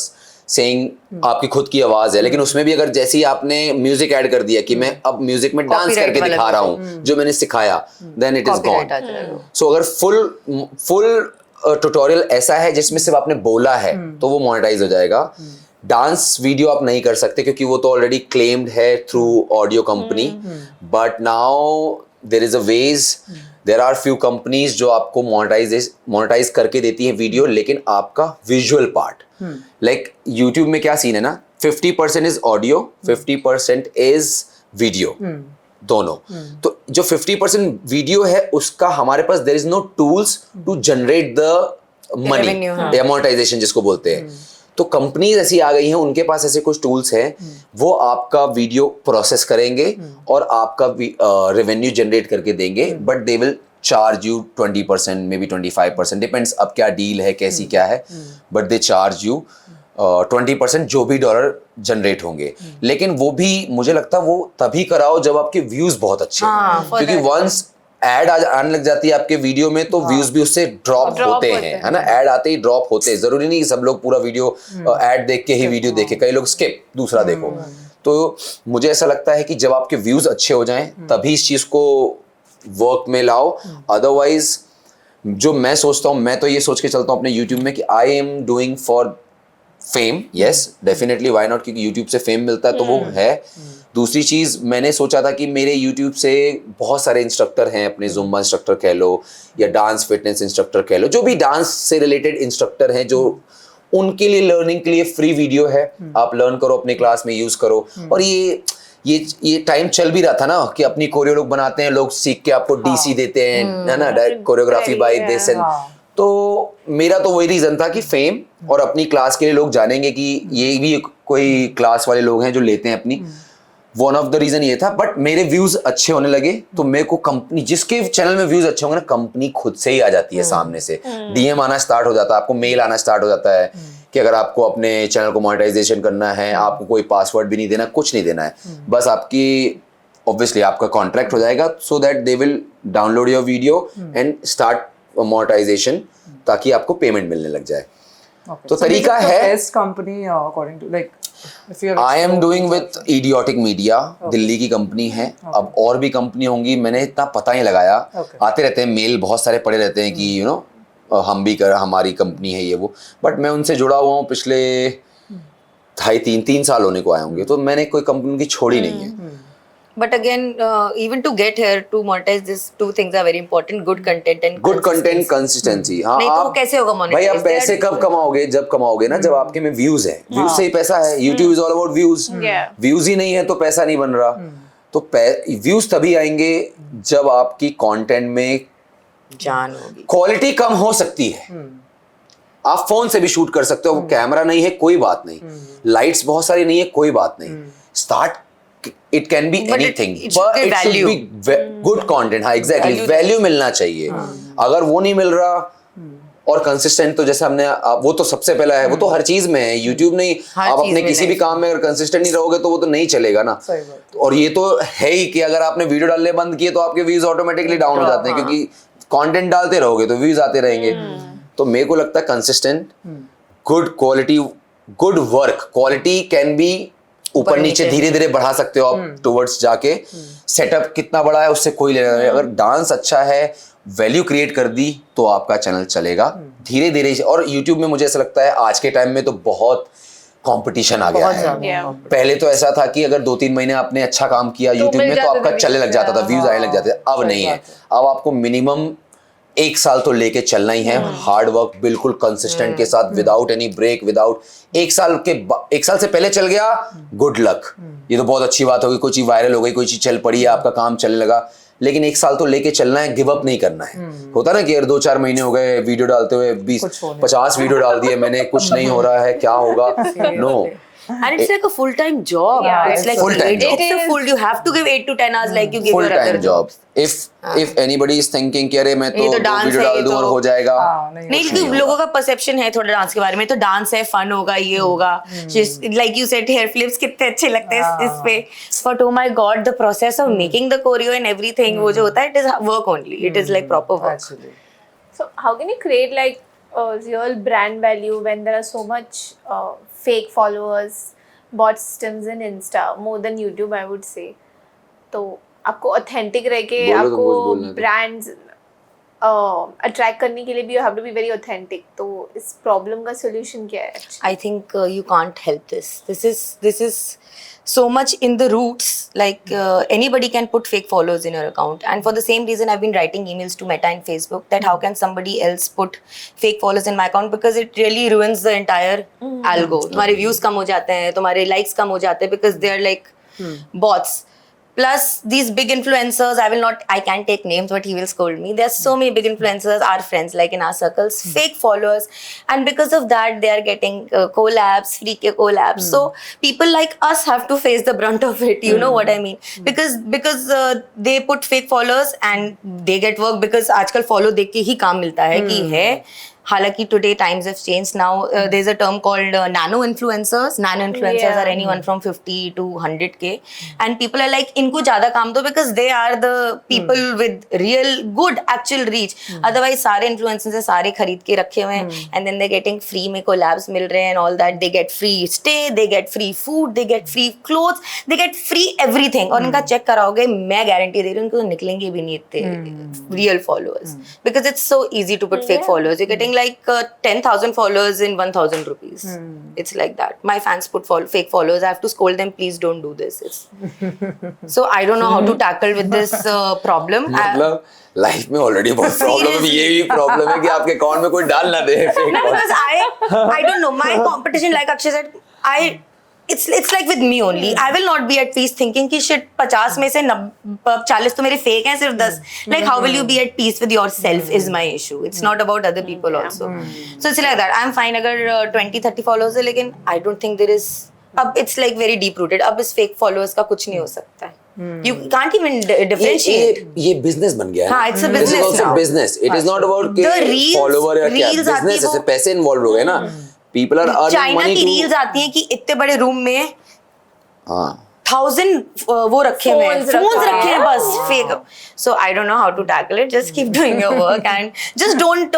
[SPEAKER 2] saying आपकी खुद की आवाज है, लेकिन उसमें भी अगर जैसे ही आपने म्यूजिक ऐड कर दिया कि मैं अब म्यूजिक में डांस करके दिखा रहा हूँ जो मैंने सिखाया, देन इट इज गॉन। सो अगर फुल ट्यूटोरियल ऐसा है जिसमें सिर्फ आपने बोला है तो वो मोनेटाइज हो जाएगा। डांस वीडियो आप नहीं कर सकते क्योंकि वो तो ऑलरेडी क्लेम्ड है through audio company, but now there is a ways, there are few companies जो आपको मोनेटाइज करके देती है वीडियो, लेकिन आपका विजुअल पार्ट, लाइक यूट्यूब में क्या सीन है ना, 50% इज ऑडियो, 50% इज वीडियो, दोनों। तो जो 50% वीडियो है उसका हमारे पास there is no tools to generate the money या मोनेटाइजेशन जिसको बोलते हैं। तो कंपनीज ऐसी आ गई हैं, उनके पास ऐसे कुछ टूल्स हैं, वो आपका वीडियो प्रोसेस करेंगे और आपका रेवेन्यू जनरेट करके देंगे, but they will charge you 20%, may be 25%, depends अब क्या डील है, कैसी क्या है, बट दे चार्ज यू 20% जो भी डॉलर जनरेट होंगे। लेकिन वो भी मुझे लगता है वो तभी कराओ जब आपके व्यूज बहुत अच्छे हैं, क्योंकि वंस ऐड आने लग जाती है आपके वीडियो में तो व्यूज भी उससे ड्रॉप होते हैं, है ना। ऐड आते ही ड्रॉप होते हैं, जरूरी नहीं कि सब लोग पूरा वीडियो ऐड देख के ही वीडियो देखे, कई लोग स्किप दूसरा देखो। तो मुझे ऐसा लगता है कि जब आपके व्यूज अच्छे हो जाएं तभी इस चीज को वर्क में लाओ। अदरवाइज जो मैं सोचता हूँ, मैं तो ये सोच के चलता हूँ अपने यूट्यूब में कि I am doing for fame, yes definitely, why not, क्योंकि यूट्यूब से फेम मिलता है तो वो है। दूसरी चीज मैंने सोचा था कि मेरे यूट्यूब से बहुत सारे इंस्ट्रक्टर हैं, अपने जुम्बा इंस्ट्रक्टर कह लो या डांस फिटनेस इंस्ट्रक्टर कह लो, जो भी डांस से रिलेटेड इंस्ट्रक्टर हैं, जो उनके लिए लर्निंग के लिए फ्री वीडियो है, आप लर्न करो, अपने क्लास में यूज करो। और ये टाइम चल भी रहा था ना कि अपनी कोरियो लोग बनाते हैं, लोग सीख के आपको डीसी देते हैं, है ना, direct choreography by this end. तो मेरा तो वही रीजन था कि फेम और अपनी क्लास के लिए लोग जानेंगे कि ये भी कोई क्लास वाले लोग हैं जो लेते हैं अपनी, वन ऑफ द रीजन ये था। बट मेरे व्यूज अच्छे होने लगे तो मेरे को कंपनी, जिसके चैनल में व्यूज अच्छे होंगे ना, कंपनी खुद से ही आ जाती है सामने से, डीएम आना स्टार्ट हो जाता है, आपको मेल आना स्टार्ट हो जाता है कि अगर आपको अपने चैनल को मोनेटाइजेशन करना है, आपको कोई पासवर्ड भी नहीं देना, कुछ नहीं देना है, बस आपकी ऑब्वियसली आपका कॉन्ट्रैक्ट हो जाएगा, so that they will download your video and start monetisation, ताकि आपको पेमेंट मिलने लग जाए। तो तरीका है।
[SPEAKER 1] Best company according to, like If you have
[SPEAKER 2] I am
[SPEAKER 1] explored
[SPEAKER 2] doing
[SPEAKER 1] those
[SPEAKER 2] with idiotic media, Delhi की कंपनी है. अब और भी कंपनी होंगी, मैंने इतना पता नहीं लगाया.
[SPEAKER 1] Okay.
[SPEAKER 2] आते रहते हैं मेल, बहुत सारे पड़े रहते हैं कि यू नो हम भी कर, हमारी कंपनी है ये वो, बट मैं उनसे जुड़ा हुआ हूँ पिछले 2.5-3 साल होने को आए होंगे, तो मैंने कोई कंपनी उनकी छोड़ी नहीं है.
[SPEAKER 3] But again, even to get here to monetize, these two things are very important: good content and
[SPEAKER 2] good content,
[SPEAKER 3] consistency.
[SPEAKER 2] Consistency. हाँ,
[SPEAKER 3] नहीं तो वो
[SPEAKER 2] आप
[SPEAKER 3] कैसे होगा
[SPEAKER 2] भाई
[SPEAKER 3] monetize?
[SPEAKER 2] आप पैसे
[SPEAKER 3] They are-
[SPEAKER 2] कब कमाओगे? जब कमाओगे ना, जब आपके में व्यूज है. व्यूज से ही पैसा है. YouTube is all about views.
[SPEAKER 4] Yeah.
[SPEAKER 2] Views ही नहीं है तो पैसा नहीं बन रहा. तो व्यूज तभी आएंगे जब आपकी कंटेंट में
[SPEAKER 3] जान होगी.
[SPEAKER 2] क्वालिटी कम हो सकती है. आप फोन से भी शूट कर सकते हो, कैमरा नहीं है कोई बात नहीं, लाइट्स बहुत सारी नहीं है कोई बात नहीं. Start, it can be
[SPEAKER 3] But
[SPEAKER 2] anything,
[SPEAKER 3] it should
[SPEAKER 2] but
[SPEAKER 3] be
[SPEAKER 2] it should
[SPEAKER 3] value.
[SPEAKER 2] Be good content. हाँ एग्जैक्टली,
[SPEAKER 3] Value
[SPEAKER 2] वैल्यू मिलना चाहिए. अगर वो नहीं मिल रहा और कंसिस्टेंट, तो जैसे हमने वो तो सबसे पहला है, वो तो हर चीज में है. यूट्यूब नहीं,
[SPEAKER 3] हर
[SPEAKER 2] आप
[SPEAKER 3] चीज
[SPEAKER 2] अपने
[SPEAKER 3] में
[SPEAKER 2] किसी भी
[SPEAKER 3] है.
[SPEAKER 2] काम में अगर कंसिस्टेंट नहीं रहोगे तो वो तो नहीं चलेगा ना.
[SPEAKER 1] सही बात.
[SPEAKER 2] और ये तो है ही कि अगर आपने वीडियो डालने बंद किए तो आपके व्यूज ऑटोमेटिकली डाउन हो जाते हैं, क्योंकि कंटेंट डालते रहोगे तो व्यूज आते रहेंगे. तो मेरे को लगता है consistent, good quality, good work. Quality can be ऊपर नीचे धीरे धीरे बढ़ा सकते हो आप टुवर्ड्स जाके. सेटअप कितना बड़ा है उससे कोई लेना नहीं. अगर डांस अच्छा है, वैल्यू क्रिएट कर दी, तो आपका चैनल चलेगा धीरे धीरे. और यूट्यूब में मुझे ऐसा लगता है आज के टाइम में तो बहुत कंपटीशन आ गया है.
[SPEAKER 4] Yeah.
[SPEAKER 2] पहले तो ऐसा था कि अगर 2-3 महीने आपने अच्छा काम किया यूट्यूब
[SPEAKER 4] मिल
[SPEAKER 2] में तो
[SPEAKER 4] जाते
[SPEAKER 2] आपका
[SPEAKER 4] थे
[SPEAKER 2] चलने लग जाता था,
[SPEAKER 1] views.
[SPEAKER 2] व्यूज आने लग जाते थे. अब
[SPEAKER 1] सही
[SPEAKER 2] नहीं है.
[SPEAKER 1] बात है.
[SPEAKER 2] अब आपको मिनिमम 1 साल तो लेके चलना ही है. हार्ड वर्क बिल्कुल कंसिस्टेंट के साथ, विदाउट एनी ब्रेक, विदाउट 1 साल से पहले चल गया, गुड लक. ये तो बहुत अच्छी बात होगी, कोई चीज वायरल हो गई, कोई चीज चल पड़ी है, आपका काम चलने लगा. लेकिन 1 साल तो लेके चलना है, गिव अप नहीं करना है. होता ना कि यार 2-4 महीने हो गए वीडियो डालते हुए, 20-50 वीडियो डाल दिए मैंने, कुछ नहीं हो रहा है, क्या होगा? No.
[SPEAKER 3] And it's like a full-time job.
[SPEAKER 4] Yeah,
[SPEAKER 3] it's like
[SPEAKER 2] full-time job.
[SPEAKER 3] It's a full. You have to give 8 to 10 hours like you give
[SPEAKER 2] full
[SPEAKER 3] your other
[SPEAKER 2] time job.
[SPEAKER 3] jobs.
[SPEAKER 2] If anybody is thinking कि अरे मैं तो
[SPEAKER 3] ये तो
[SPEAKER 2] 2
[SPEAKER 3] dance
[SPEAKER 2] video
[SPEAKER 3] है,
[SPEAKER 2] डाल
[SPEAKER 3] ये
[SPEAKER 2] दूं और
[SPEAKER 3] तो-
[SPEAKER 2] हो जाएगा.
[SPEAKER 1] नहीं,
[SPEAKER 3] नहीं, क्योंकि लोगों का परसेप्शन है थोड़ा डांस के बारे में, तो डांस है, फन होगा, ये होगा. Like you said, hair flips कितने अच्छे लगते हैं इस पे. But oh my god, the process of making the choreo and everything, वो जो होता है, it is work only. It is like proper work.
[SPEAKER 1] Actually.
[SPEAKER 4] So how can you create like a real brand value when there are so much fake followers, bot systems in Insta more than YouTube, I would say. तो आपको authentic रह के
[SPEAKER 2] बोलो तो कुछ
[SPEAKER 4] आपको
[SPEAKER 2] बोलना है तो.
[SPEAKER 4] brands attract करने के लिए भी you have to be very authentic. तो इस problem का solution क्या है?
[SPEAKER 3] I think you can't help this. This is so much in the roots. Like anybody can put fake followers in your account, and for the same reason, I've been writing emails to Meta and Facebook that how can somebody else put fake followers in my account, because it really ruins the entire algo. तुम्हारे views कम हो जाते हैं, तुम्हारे likes कम हो जाते हैं, because they are like bots. Plus these big influencers, I can't take names, but he will scold me. There are so many big influencers, our friends, like in our circles, fake followers, and because of that, they are getting collabs, free ke collabs. So people like us have to face the brunt of it. You know what I mean? Because they put fake followers and they get work, because आजकल follow देख के ही काम मिलता है कि है. हालांकि today times have changed. Now there's a term called nano influencers. Nano influencers
[SPEAKER 4] Yeah.
[SPEAKER 3] are anyone from 50 to 100K, and people are like, इनको ज्यादा काम दो, because they are the people with real good actual reach. Otherwise सारे influencers से सारे खरीद के रखे हुए हैं, and then they're getting free में collabs मिल रहे हैं and all that. They get free stay, they get free food, they get free clothes, they get free everything. और इनका चेक कराओगे, मैं गारंटी दे रही हूँ, इनको निकलेंगे भी नहीं इतने real followers, because it's so easy to put fake followers. You're getting like 10,000 followers in 1,000 rupees. It's like that. My fans put fake followers. I have to scold them, please don't do this. So I don't know how to tackle with this problem.
[SPEAKER 2] मतलब life में already बहुत problem है. ये भी problem है कि आपके account में कोई डाल ना दे fake
[SPEAKER 3] No,
[SPEAKER 2] followers.
[SPEAKER 3] because I don't know. My competition, like Akshay said, it's like with me only. I will not be at peace thinking कि shit 50 में से 40 तो मेरे fake हैं, सिर्फ 10. Like how will you be at peace with yourself is my issue. It's not about other people also. So it's like that. I'm fine अगर 20-30 followers है, लेकिन I don't think there is. अब it's like very deep rooted. अब इस fake followers का कुछ नहीं हो सकता है. You can't even differentiate.
[SPEAKER 2] ये बिजनेस बन गया है.
[SPEAKER 3] हाँ, it's a business
[SPEAKER 2] This is also
[SPEAKER 3] now.
[SPEAKER 2] business. It is not about
[SPEAKER 3] The reels-
[SPEAKER 2] follower या क्या.
[SPEAKER 3] reels आती
[SPEAKER 2] Business
[SPEAKER 3] वो-
[SPEAKER 2] ऐसे पैसे इन्वॉल्व हो गए ना. People are earning
[SPEAKER 3] China
[SPEAKER 2] money
[SPEAKER 3] की
[SPEAKER 2] to.
[SPEAKER 3] रील्स आती हैं कि इतने बड़े रूम में
[SPEAKER 2] हाँ.
[SPEAKER 3] 1000 वो रखे हुए हैं,
[SPEAKER 4] Phones
[SPEAKER 3] phones
[SPEAKER 4] रखे
[SPEAKER 3] रखे हैं बस fake. So I don't know how to tackle it. Just keep doing your work and just don't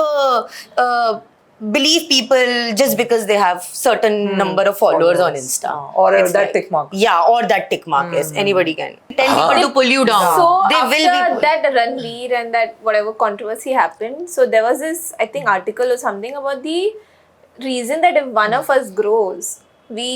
[SPEAKER 3] believe people just because they have certain number of followers on Insta.
[SPEAKER 1] Or
[SPEAKER 3] It's
[SPEAKER 1] that
[SPEAKER 3] like-
[SPEAKER 1] tick mark.
[SPEAKER 3] Yeah, or that tick mark. Yes, anybody can tell people to pull you down.
[SPEAKER 4] So
[SPEAKER 3] they
[SPEAKER 4] after
[SPEAKER 3] will be.
[SPEAKER 4] that Ranveer and that whatever controversy happened, so there was this, I think, article or something about the reason that if one of us grows, we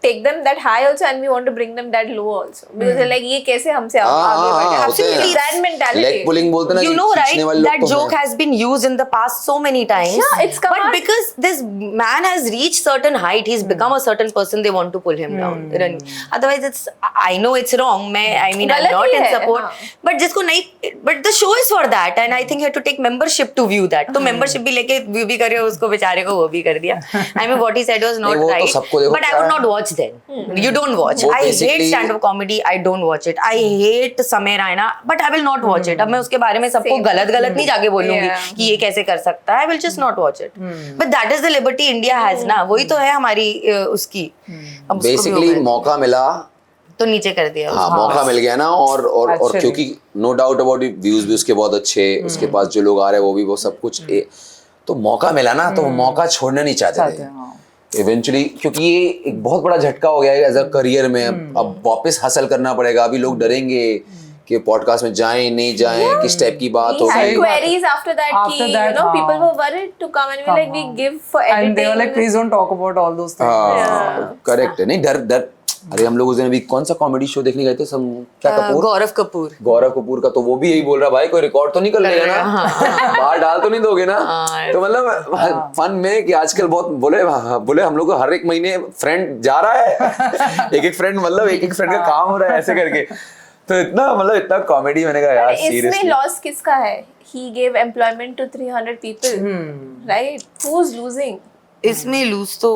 [SPEAKER 4] take them that high also and we want to bring them that low also because they're like ये कैसे हमसे आगे बढ़े. Absolutely, that mentality.
[SPEAKER 2] Leg pulling बोलते ना
[SPEAKER 3] You
[SPEAKER 2] कि
[SPEAKER 3] know,
[SPEAKER 2] खींचने
[SPEAKER 3] right?
[SPEAKER 2] वाले लोग
[SPEAKER 3] That
[SPEAKER 2] तो
[SPEAKER 3] joke
[SPEAKER 2] हैं।
[SPEAKER 3] has been used in the past so many times.
[SPEAKER 4] Yeah, it's come
[SPEAKER 3] But
[SPEAKER 4] out.
[SPEAKER 3] because this man has reached certain height, he's become a certain person. They want to pull him down. Otherwise, it's. I know it's wrong. I mean, I'm
[SPEAKER 4] गलत
[SPEAKER 3] not
[SPEAKER 4] he
[SPEAKER 3] in
[SPEAKER 4] है,
[SPEAKER 3] support.
[SPEAKER 4] हाँ.
[SPEAKER 3] But जिसको नहीं. But the show is for that, and I think you have to take membership to view that. तो membership भी लेके view भी करे उसको बेचारे को वो भी कर दिया. I mean, what he said was not
[SPEAKER 2] नहीं, वो तो
[SPEAKER 3] right.
[SPEAKER 2] सबको देखो
[SPEAKER 3] But I
[SPEAKER 2] क्या
[SPEAKER 3] would
[SPEAKER 2] है।
[SPEAKER 3] not watch then. You don't watch.
[SPEAKER 2] वो
[SPEAKER 3] I hate
[SPEAKER 2] basically-
[SPEAKER 3] stand-up comedy. I don't watch it. I hate समय Raina, but I will not watch it. अब मैं उसके बारे में सबको
[SPEAKER 4] Same.
[SPEAKER 3] गलत नहीं जाके बोलूंगी
[SPEAKER 4] Yeah.
[SPEAKER 3] कि ये कैसे कर सकता है. I will just not watch it. But that is the liberty India has ना. वही तो है हमारी उसकी. अब उसको भी
[SPEAKER 2] बेसिकली
[SPEAKER 3] हो गया.
[SPEAKER 2] मौका मिला,
[SPEAKER 3] तो नीचे कर दिया.
[SPEAKER 2] हाँ
[SPEAKER 3] उसको.
[SPEAKER 2] मौका मिल गया ना, और
[SPEAKER 1] Actually.
[SPEAKER 2] क्योंकि नो डाउट अबाउट व्यूज भी उसके बहुत अच्छे, उसके पास जो लोग आ रहे हैं वो भी वो सब कुछ तो मौका मिला ना, तो वो मौका छोड़ना नहीं चाहते थे इवेंचुअली, क्योंकि ये एक बहुत बड़ा झटका हो गया है एज अ करियर में. अब वापस हसल करना पड़ेगा. अभी लोग डरेंगे कि पॉडकास्ट में जाएं नहीं जाएं, किस टाइप की बात
[SPEAKER 4] We had
[SPEAKER 2] होगी.
[SPEAKER 4] queries after that.
[SPEAKER 1] After
[SPEAKER 4] कि,
[SPEAKER 1] that,
[SPEAKER 4] you know, people
[SPEAKER 1] हाँ.
[SPEAKER 4] were worried to come and we like we give for editing.
[SPEAKER 1] And they were like, please don't talk about all those things.
[SPEAKER 2] हाँ correct है. नहीं डर अरे हम लोग उस दिन अभी कौन सा कॉमेडी शो देखने गए थे, सब क्या कपूर, गौरव कपूर का, तो वो भी यही बोल रहा भाई कोई रिकॉर्ड तो नहीं कर लेगा ना, बाहर डाल तो नहीं दोगे ना. तो मतलब फन में कि आजकल बहुत बोले हम लोग को हर एक महीने फ्रेंड जा रहा है, एक फ्रेंड, मतलब एक फ्रेंड का काम हो रहा है ऐसे करके. तो इतना कॉमेडी, मैंने कहा यार
[SPEAKER 4] इसमें
[SPEAKER 2] सीरियसली.
[SPEAKER 4] लॉस किसका है? He gave employment to 300 people, right? Who's losing?
[SPEAKER 3] इसमें लूज तो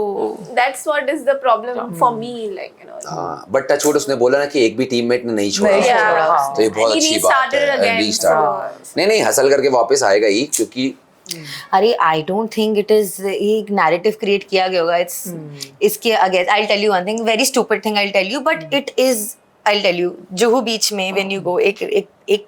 [SPEAKER 4] That's what is the problem for me, like, you know.
[SPEAKER 2] हाँ बट टच वुड उसने बोला ना कि एक भी टीममेट ने नहीं छोड़ा.
[SPEAKER 1] नहीं
[SPEAKER 4] Yeah.
[SPEAKER 1] छोड़ा,
[SPEAKER 2] तो ये बहुत
[SPEAKER 4] And he
[SPEAKER 2] अच्छी बात
[SPEAKER 4] restarted
[SPEAKER 2] है.
[SPEAKER 4] again,
[SPEAKER 2] Restart.
[SPEAKER 4] so-
[SPEAKER 2] नहीं हसल करके वापस आएगा ही, क्योंकि
[SPEAKER 3] अरे I don't think it is एक नैरेटिव क्रिएट किया गया होगा. इट्स इसके against. I tell you one thing, very stupid thing I tell you, but it is. I tell you, Juhu beach में व्हेन यू गो, एक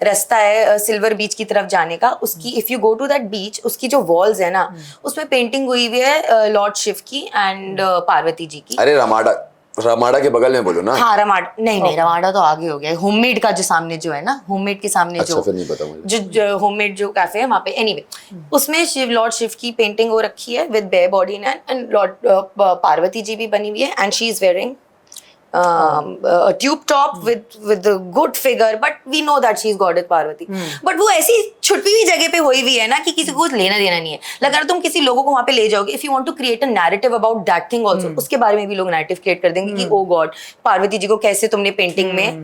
[SPEAKER 3] रास्ता है सिल्वर बीच की तरफ जाने का. उसकी if you go to that beach, उसकी जो वॉल्स है ना, उसमें पेंटिंग हुई हुई है लॉर्ड शिव की एंड पार्वती जी की.
[SPEAKER 2] अरे रमाडा के बगल में बोलो ना.
[SPEAKER 3] हाँ रमाडा नहीं रमाडा तो आगे हो गया. होममेड का जो सामने जो है ना, होममेड के सामने
[SPEAKER 2] अच्छा, फिर नहीं पता मुझे.
[SPEAKER 3] जो होममेड जो कैफे है वहाँ पे, एनीवे उसमें लॉर्ड शिव की पेंटिंग हो रखी है with bare body and lord Parvati ji भी बनी हुई है and she is wearing a tube top with a good figure, but we know that she's goddess Parvati. But वो ऐसी छुपी हुई जगह पे हुई हुई है ना कि किसी को कुछ लेना देना नहीं है. अगर तुम किसी लोगों को वहाँ पे ले जाओगे, if you want to create a narrative about that thing also, उसके बारे में भी लोग narrative create कर देंगे कि oh God, पार्वती जी को कैसे तुमने पेंटिंग में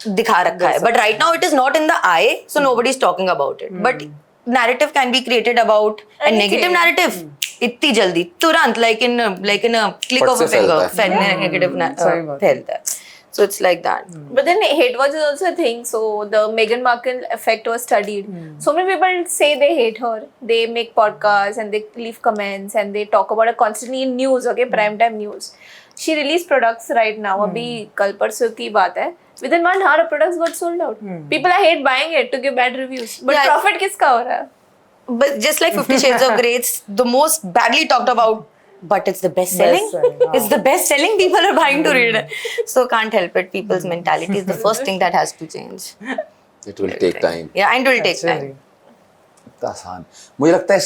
[SPEAKER 3] दिखा रखा है. But right now it is not in the eye, so nobody is talking about it. But narrative can be created about a negative narrative. इतनी जल्दी तुरंत like in a click
[SPEAKER 2] फट
[SPEAKER 3] of
[SPEAKER 2] से
[SPEAKER 3] a finger
[SPEAKER 2] फैलता है.
[SPEAKER 3] negative
[SPEAKER 1] सही बात.
[SPEAKER 3] फैलता है. So it's like that.
[SPEAKER 4] But then hate watch is also a thing. So the Meghan Markle effect was studied. So many people say they hate her. They make podcasts and they leave comments and they talk about her constantly in news, okay, prime time news. She released products right now. अभी कल परसों की बात है. Within 1 hour, products got sold out. People are hate buying it to give bad reviews. But
[SPEAKER 3] Yeah.
[SPEAKER 4] profit किसका हो रहा है?
[SPEAKER 3] But just like 50 Shades of Grey, it's the most badly talked about, but it's the best selling.
[SPEAKER 1] Best-selling,
[SPEAKER 3] It's the best selling. People are buying to read it. So can't help it. People's mentality is the first thing that has to change.
[SPEAKER 2] It will take time.
[SPEAKER 3] Yeah, and it will take time.
[SPEAKER 2] इतना आसान मुझे लगता है,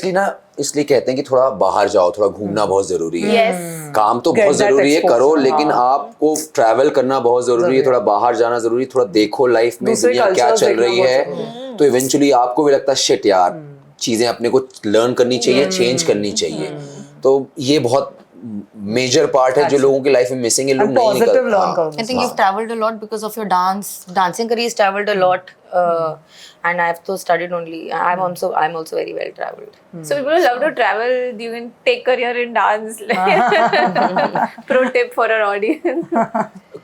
[SPEAKER 2] इसलिए कहते हैं कि थोड़ा बाहर जाओ, थोड़ा घूमना बहुत जरूरी है.
[SPEAKER 4] Yes.
[SPEAKER 2] काम तो
[SPEAKER 1] Get
[SPEAKER 2] बहुत
[SPEAKER 1] that
[SPEAKER 2] जरूरी है,
[SPEAKER 1] exposure,
[SPEAKER 2] करो, लेकिन
[SPEAKER 1] हाँ.
[SPEAKER 2] आपको ट्रैवल करना बहुत जरूरी है, थोड़ा बाहर जाना जरूरी है, थोड़ा देखो लाइफ में
[SPEAKER 1] दूसरे
[SPEAKER 2] दुनिया क्या
[SPEAKER 1] cultures
[SPEAKER 2] चल
[SPEAKER 1] देखना
[SPEAKER 2] रही
[SPEAKER 1] बहुत
[SPEAKER 2] है.
[SPEAKER 1] जरूरी
[SPEAKER 2] तो इवेंचुअली आपको भी लगता है शिट यार, चीजें अपने को लर्न करनी चाहिए, चेंज करनी चाहिए. तो ये बहुत मेजर पार्ट है जो लोगों की लाइफ में मिसिंग है. लोग
[SPEAKER 1] And
[SPEAKER 2] नहीं
[SPEAKER 1] positive learn
[SPEAKER 2] निकलते.
[SPEAKER 1] करो.
[SPEAKER 3] I think you've traveled a lot because of your dancing career has traveled a lot, and I've also studied only. I'm also very well traveled.
[SPEAKER 4] So people who love to travel, you can take career in dance. Pro tip for our audience.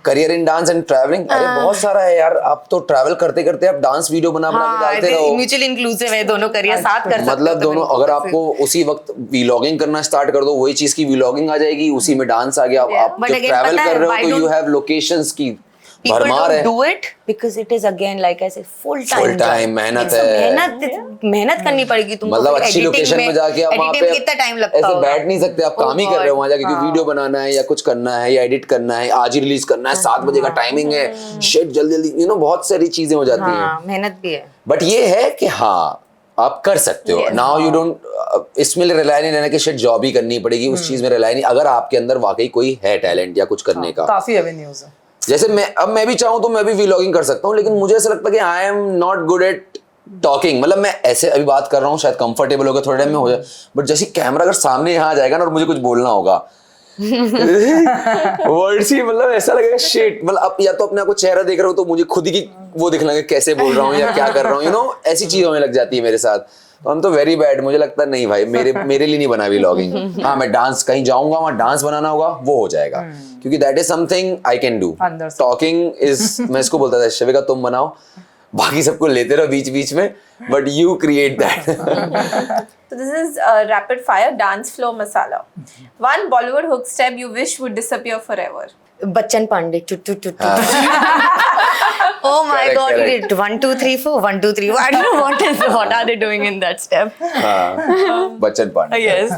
[SPEAKER 2] Career in dance and travelling, अरे बहुत सारा है यार. आप तो travel करते करते आप डांस वीडियो बना के डालते रहो.
[SPEAKER 3] म्यूचुअली इंक्लूसिव है, दोनों करियर साथ कर सकते हो.
[SPEAKER 2] मतलब दोनों, अगर आपको उसी वक्त व्लॉगिंग करना स्टार्ट कर दो, वही चीज की व्लॉगिंग आ जाएगी, उसी में डांस आ गया. आप
[SPEAKER 3] But
[SPEAKER 2] जब
[SPEAKER 3] again,
[SPEAKER 2] ट्रैवल
[SPEAKER 3] पता
[SPEAKER 2] कर
[SPEAKER 3] है,
[SPEAKER 2] रहे हो
[SPEAKER 3] why
[SPEAKER 2] तो यू
[SPEAKER 3] don't-
[SPEAKER 2] हैव लोकेशंस की
[SPEAKER 3] People
[SPEAKER 2] भरमार
[SPEAKER 3] don't
[SPEAKER 2] है।
[SPEAKER 3] do it because it is again like I said full time.
[SPEAKER 2] Full time, मेहनत
[SPEAKER 3] It's a
[SPEAKER 2] है।
[SPEAKER 3] मेहनत करनी पड़ेगी तुमको।
[SPEAKER 2] मतलब
[SPEAKER 3] फिर
[SPEAKER 2] अच्छी
[SPEAKER 3] editing
[SPEAKER 2] लोकेशन में जाके आप वहाँ
[SPEAKER 3] editing
[SPEAKER 2] पे
[SPEAKER 3] में कितना टाइम लगता
[SPEAKER 2] ऐसे
[SPEAKER 3] होगा?
[SPEAKER 2] बैठ नहीं सकते, आप काम ही कर रहे हो वहाँ जाके, क्योंकि वीडियो बनाना है या कुछ करना है या एडिट करना है, आज ही रिलीज करना है, 7 बजे का टाइमिंग है, शिट जल्दी जल्दी, बहुत सारी चीजें हो जाती हैं।
[SPEAKER 3] हाँ, मेहनत भी है।
[SPEAKER 2] बट ये है कि हाँ आप कर सकते हो। नाउ यू डोंट इसमें रिलाय नहीं रहना कि शिट जॉब ही करनी पड़ेगी, उस चीज में रिलाय नहीं। अगर आपके अंदर वाकई कोई है टैलेंट या कुछ करने का,
[SPEAKER 1] काफी एवेन्यूज है।
[SPEAKER 2] जैसे मैं भी चाहूँ तो मैं भी व्लॉगिंग कर सकता हूँ, लेकिन मुझे ऐसा लगता है कि I am not good at talking. मतलब मैं ऐसे अभी बात कर रहा हूँ, शायद कंफर्टेबल होगा थोड़े टाइम में हो जाए, बट जैसे कैमरा अगर सामने यहाँ आ जाएगा ना और मुझे कुछ बोलना होगा वर्ड्स ही, मतलब ऐसा लगेगा शिट, मतलब अब या तो अपने आप को चेहरा देख रहा हूँ तो मुझे खुद ही की वो दिखना है कैसे बोल रहा हूँ या क्या कर रहा हूँ, ऐसी चीज होने लग जाती है मेरे साथ। तो हम तो वेरी बैड, मुझे लगता है नहीं भाई मेरे लिए नहीं बना व्लॉगिंग। हाँ मैं डांस कहीं जाऊंगा, वहाँ डांस बनाना होगा, वो हो जाएगा, क्योंकि that is something I can do. Talking is, मैं इसको बोलता था शिविका तुम बनाओ, बाकी सबको लेते रहो बीच बीच में, but you create that.
[SPEAKER 4] So this is rapid fire dance floor masala. One Bollywood hook step you wish would disappear forever.
[SPEAKER 3] Bachchan Pandey टू टू टू टू। Oh my
[SPEAKER 2] Correct,
[SPEAKER 3] God!
[SPEAKER 2] correct.
[SPEAKER 3] 1 2 3 4 1 2 3 4. I don't know what are they doing in that step.
[SPEAKER 2] Bachchan Pandey.
[SPEAKER 3] Yes,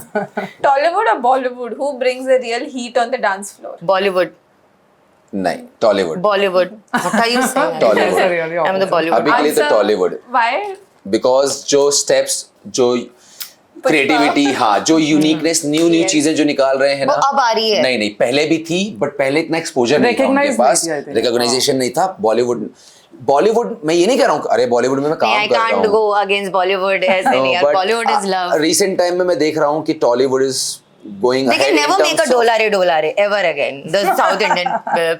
[SPEAKER 4] Tollywood or Bollywood? Who brings the real heat on the dance floor?
[SPEAKER 3] Bollywood.
[SPEAKER 2] नहीं Tollywood.
[SPEAKER 3] Bollywood. What are you saying?
[SPEAKER 2] Tollywood.
[SPEAKER 3] I'm the Bollywood.
[SPEAKER 2] अभी के लिए तो
[SPEAKER 4] Answer.
[SPEAKER 2] Tollywood,
[SPEAKER 4] Why?
[SPEAKER 2] Because जो steps, जो creativity, हाँ जो uniqueness, new चीजें जो निकाल रहे हैं ना,
[SPEAKER 3] वो अब आ रही है।
[SPEAKER 2] नहीं पहले भी थी, बट पहले इतना एक्सपोजर नहीं था उनके
[SPEAKER 1] Recognize
[SPEAKER 2] पास,
[SPEAKER 1] नहीं थी, I think.
[SPEAKER 2] रिकॉग्नाइजेशन नहीं था। बॉलीवुड मैं ये नहीं कह रहा हूँ अरे बॉलीवुड में मैं काम
[SPEAKER 3] I
[SPEAKER 2] कर रहा
[SPEAKER 3] can't
[SPEAKER 2] हूँ,
[SPEAKER 3] go against Bollywood. ऐसे नहीं यार, Bollywood is love.
[SPEAKER 2] Recent time में मैं देख रहा हूँ कि Tollywood is going
[SPEAKER 3] They can never make a dolare ever again. The South Indian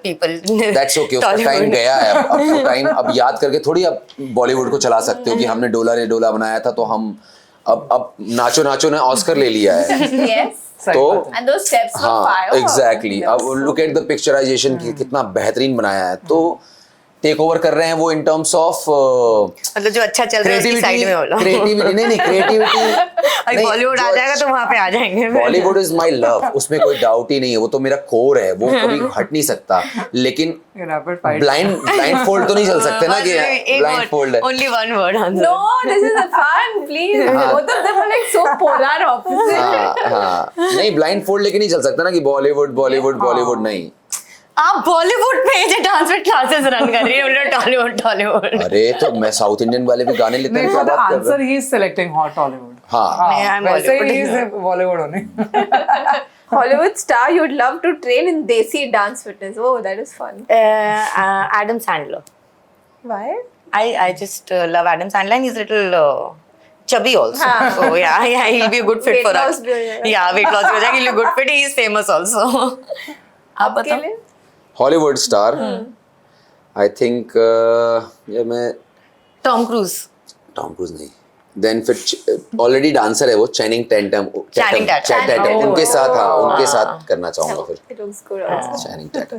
[SPEAKER 3] people.
[SPEAKER 2] That's okay, उसका टाइम गया है। अब तो टाइम, अब याद करके थोड़ी अब बॉलीवुड को चला सकते हो कि हमने डोला बनाया था तो हम अब नाचो ने ऑस्कर ले लिया है।
[SPEAKER 4] Yes.
[SPEAKER 2] तो
[SPEAKER 4] And those steps were
[SPEAKER 2] हाँ
[SPEAKER 4] fire.
[SPEAKER 2] एग्जैक्टली, अब लुक एट द पिक्चराइजेशन कितना बेहतरीन बनाया है। तो टेक ओवर कर रहे हैं वो इन टर्म्स ऑफ
[SPEAKER 3] मतलब जो अच्छा चल रहा है उसकी साइड में बोलो।
[SPEAKER 2] क्रिएटिविटी नहीं क्रिएटिविटी
[SPEAKER 3] बॉलीवुड आ जाएगा तो वहाँ पे आ जाएंगे।
[SPEAKER 2] बॉलीवुड इज माई लव, उसमें कोई डाउट ही नहीं है, वो तो मेरा कोर है, वो कभी हट नहीं सकता। लेकिन
[SPEAKER 1] रैपिड फायर।
[SPEAKER 2] ब्लाइंड फोल्ड तो नहीं चल सकते ना कि ब्लाइंड फोल्ड है।
[SPEAKER 3] Only one word answer.
[SPEAKER 4] No, this is a fun. Please, both of them are like so polar opposite.
[SPEAKER 2] हाँ नहीं ब्लाइंड फोल्ड लेके नहीं चल सकता ना कि बॉलीवुड नहीं।
[SPEAKER 3] आप बॉलीवुड में जो डांस में क्लासेस रन कर रही है, टॉलीवुड।
[SPEAKER 2] अरे तो मैं साउथ इंडियन वाले भी गाने लेते हैं,
[SPEAKER 1] नहीं,
[SPEAKER 2] क्या
[SPEAKER 1] for the
[SPEAKER 2] बात कर रहे
[SPEAKER 1] answer
[SPEAKER 2] हैं?
[SPEAKER 1] he is selecting hot Tollywood.
[SPEAKER 2] हाँ
[SPEAKER 3] नहीं, I'm
[SPEAKER 1] वैसे
[SPEAKER 3] Bollywood.
[SPEAKER 1] ही is Bollywood होने।
[SPEAKER 4] Hollywood star you'd love to train in Desi dance fitness. Oh, that is fun.
[SPEAKER 3] Adam Sandler.
[SPEAKER 4] Why?
[SPEAKER 3] I just love Adam Sandler and he's little chubby also.
[SPEAKER 4] हाँ.
[SPEAKER 3] So yeah, he'll be a good fit
[SPEAKER 4] Weight
[SPEAKER 3] for
[SPEAKER 4] loss
[SPEAKER 3] us.
[SPEAKER 4] भी हो जाएगा।
[SPEAKER 3] Yeah, weight loss भी हो जाएगा, he'll be good fit. He is famous also. आप
[SPEAKER 4] आपके
[SPEAKER 3] बताओ।
[SPEAKER 4] लिए?
[SPEAKER 2] हॉलीवुड स्टार आई थिंक ये मैं
[SPEAKER 3] Tom Cruise.
[SPEAKER 2] टॉम क्रूज नहीं, देन फिर ऑलरेडी डांसर है वो चैनिंग टैटम,
[SPEAKER 3] Channing Tatum.
[SPEAKER 2] उनके साथ, हाँ उनके साथ करना चाहूंगा फिर
[SPEAKER 4] It looks good also.
[SPEAKER 2] चैनिंग Tatum.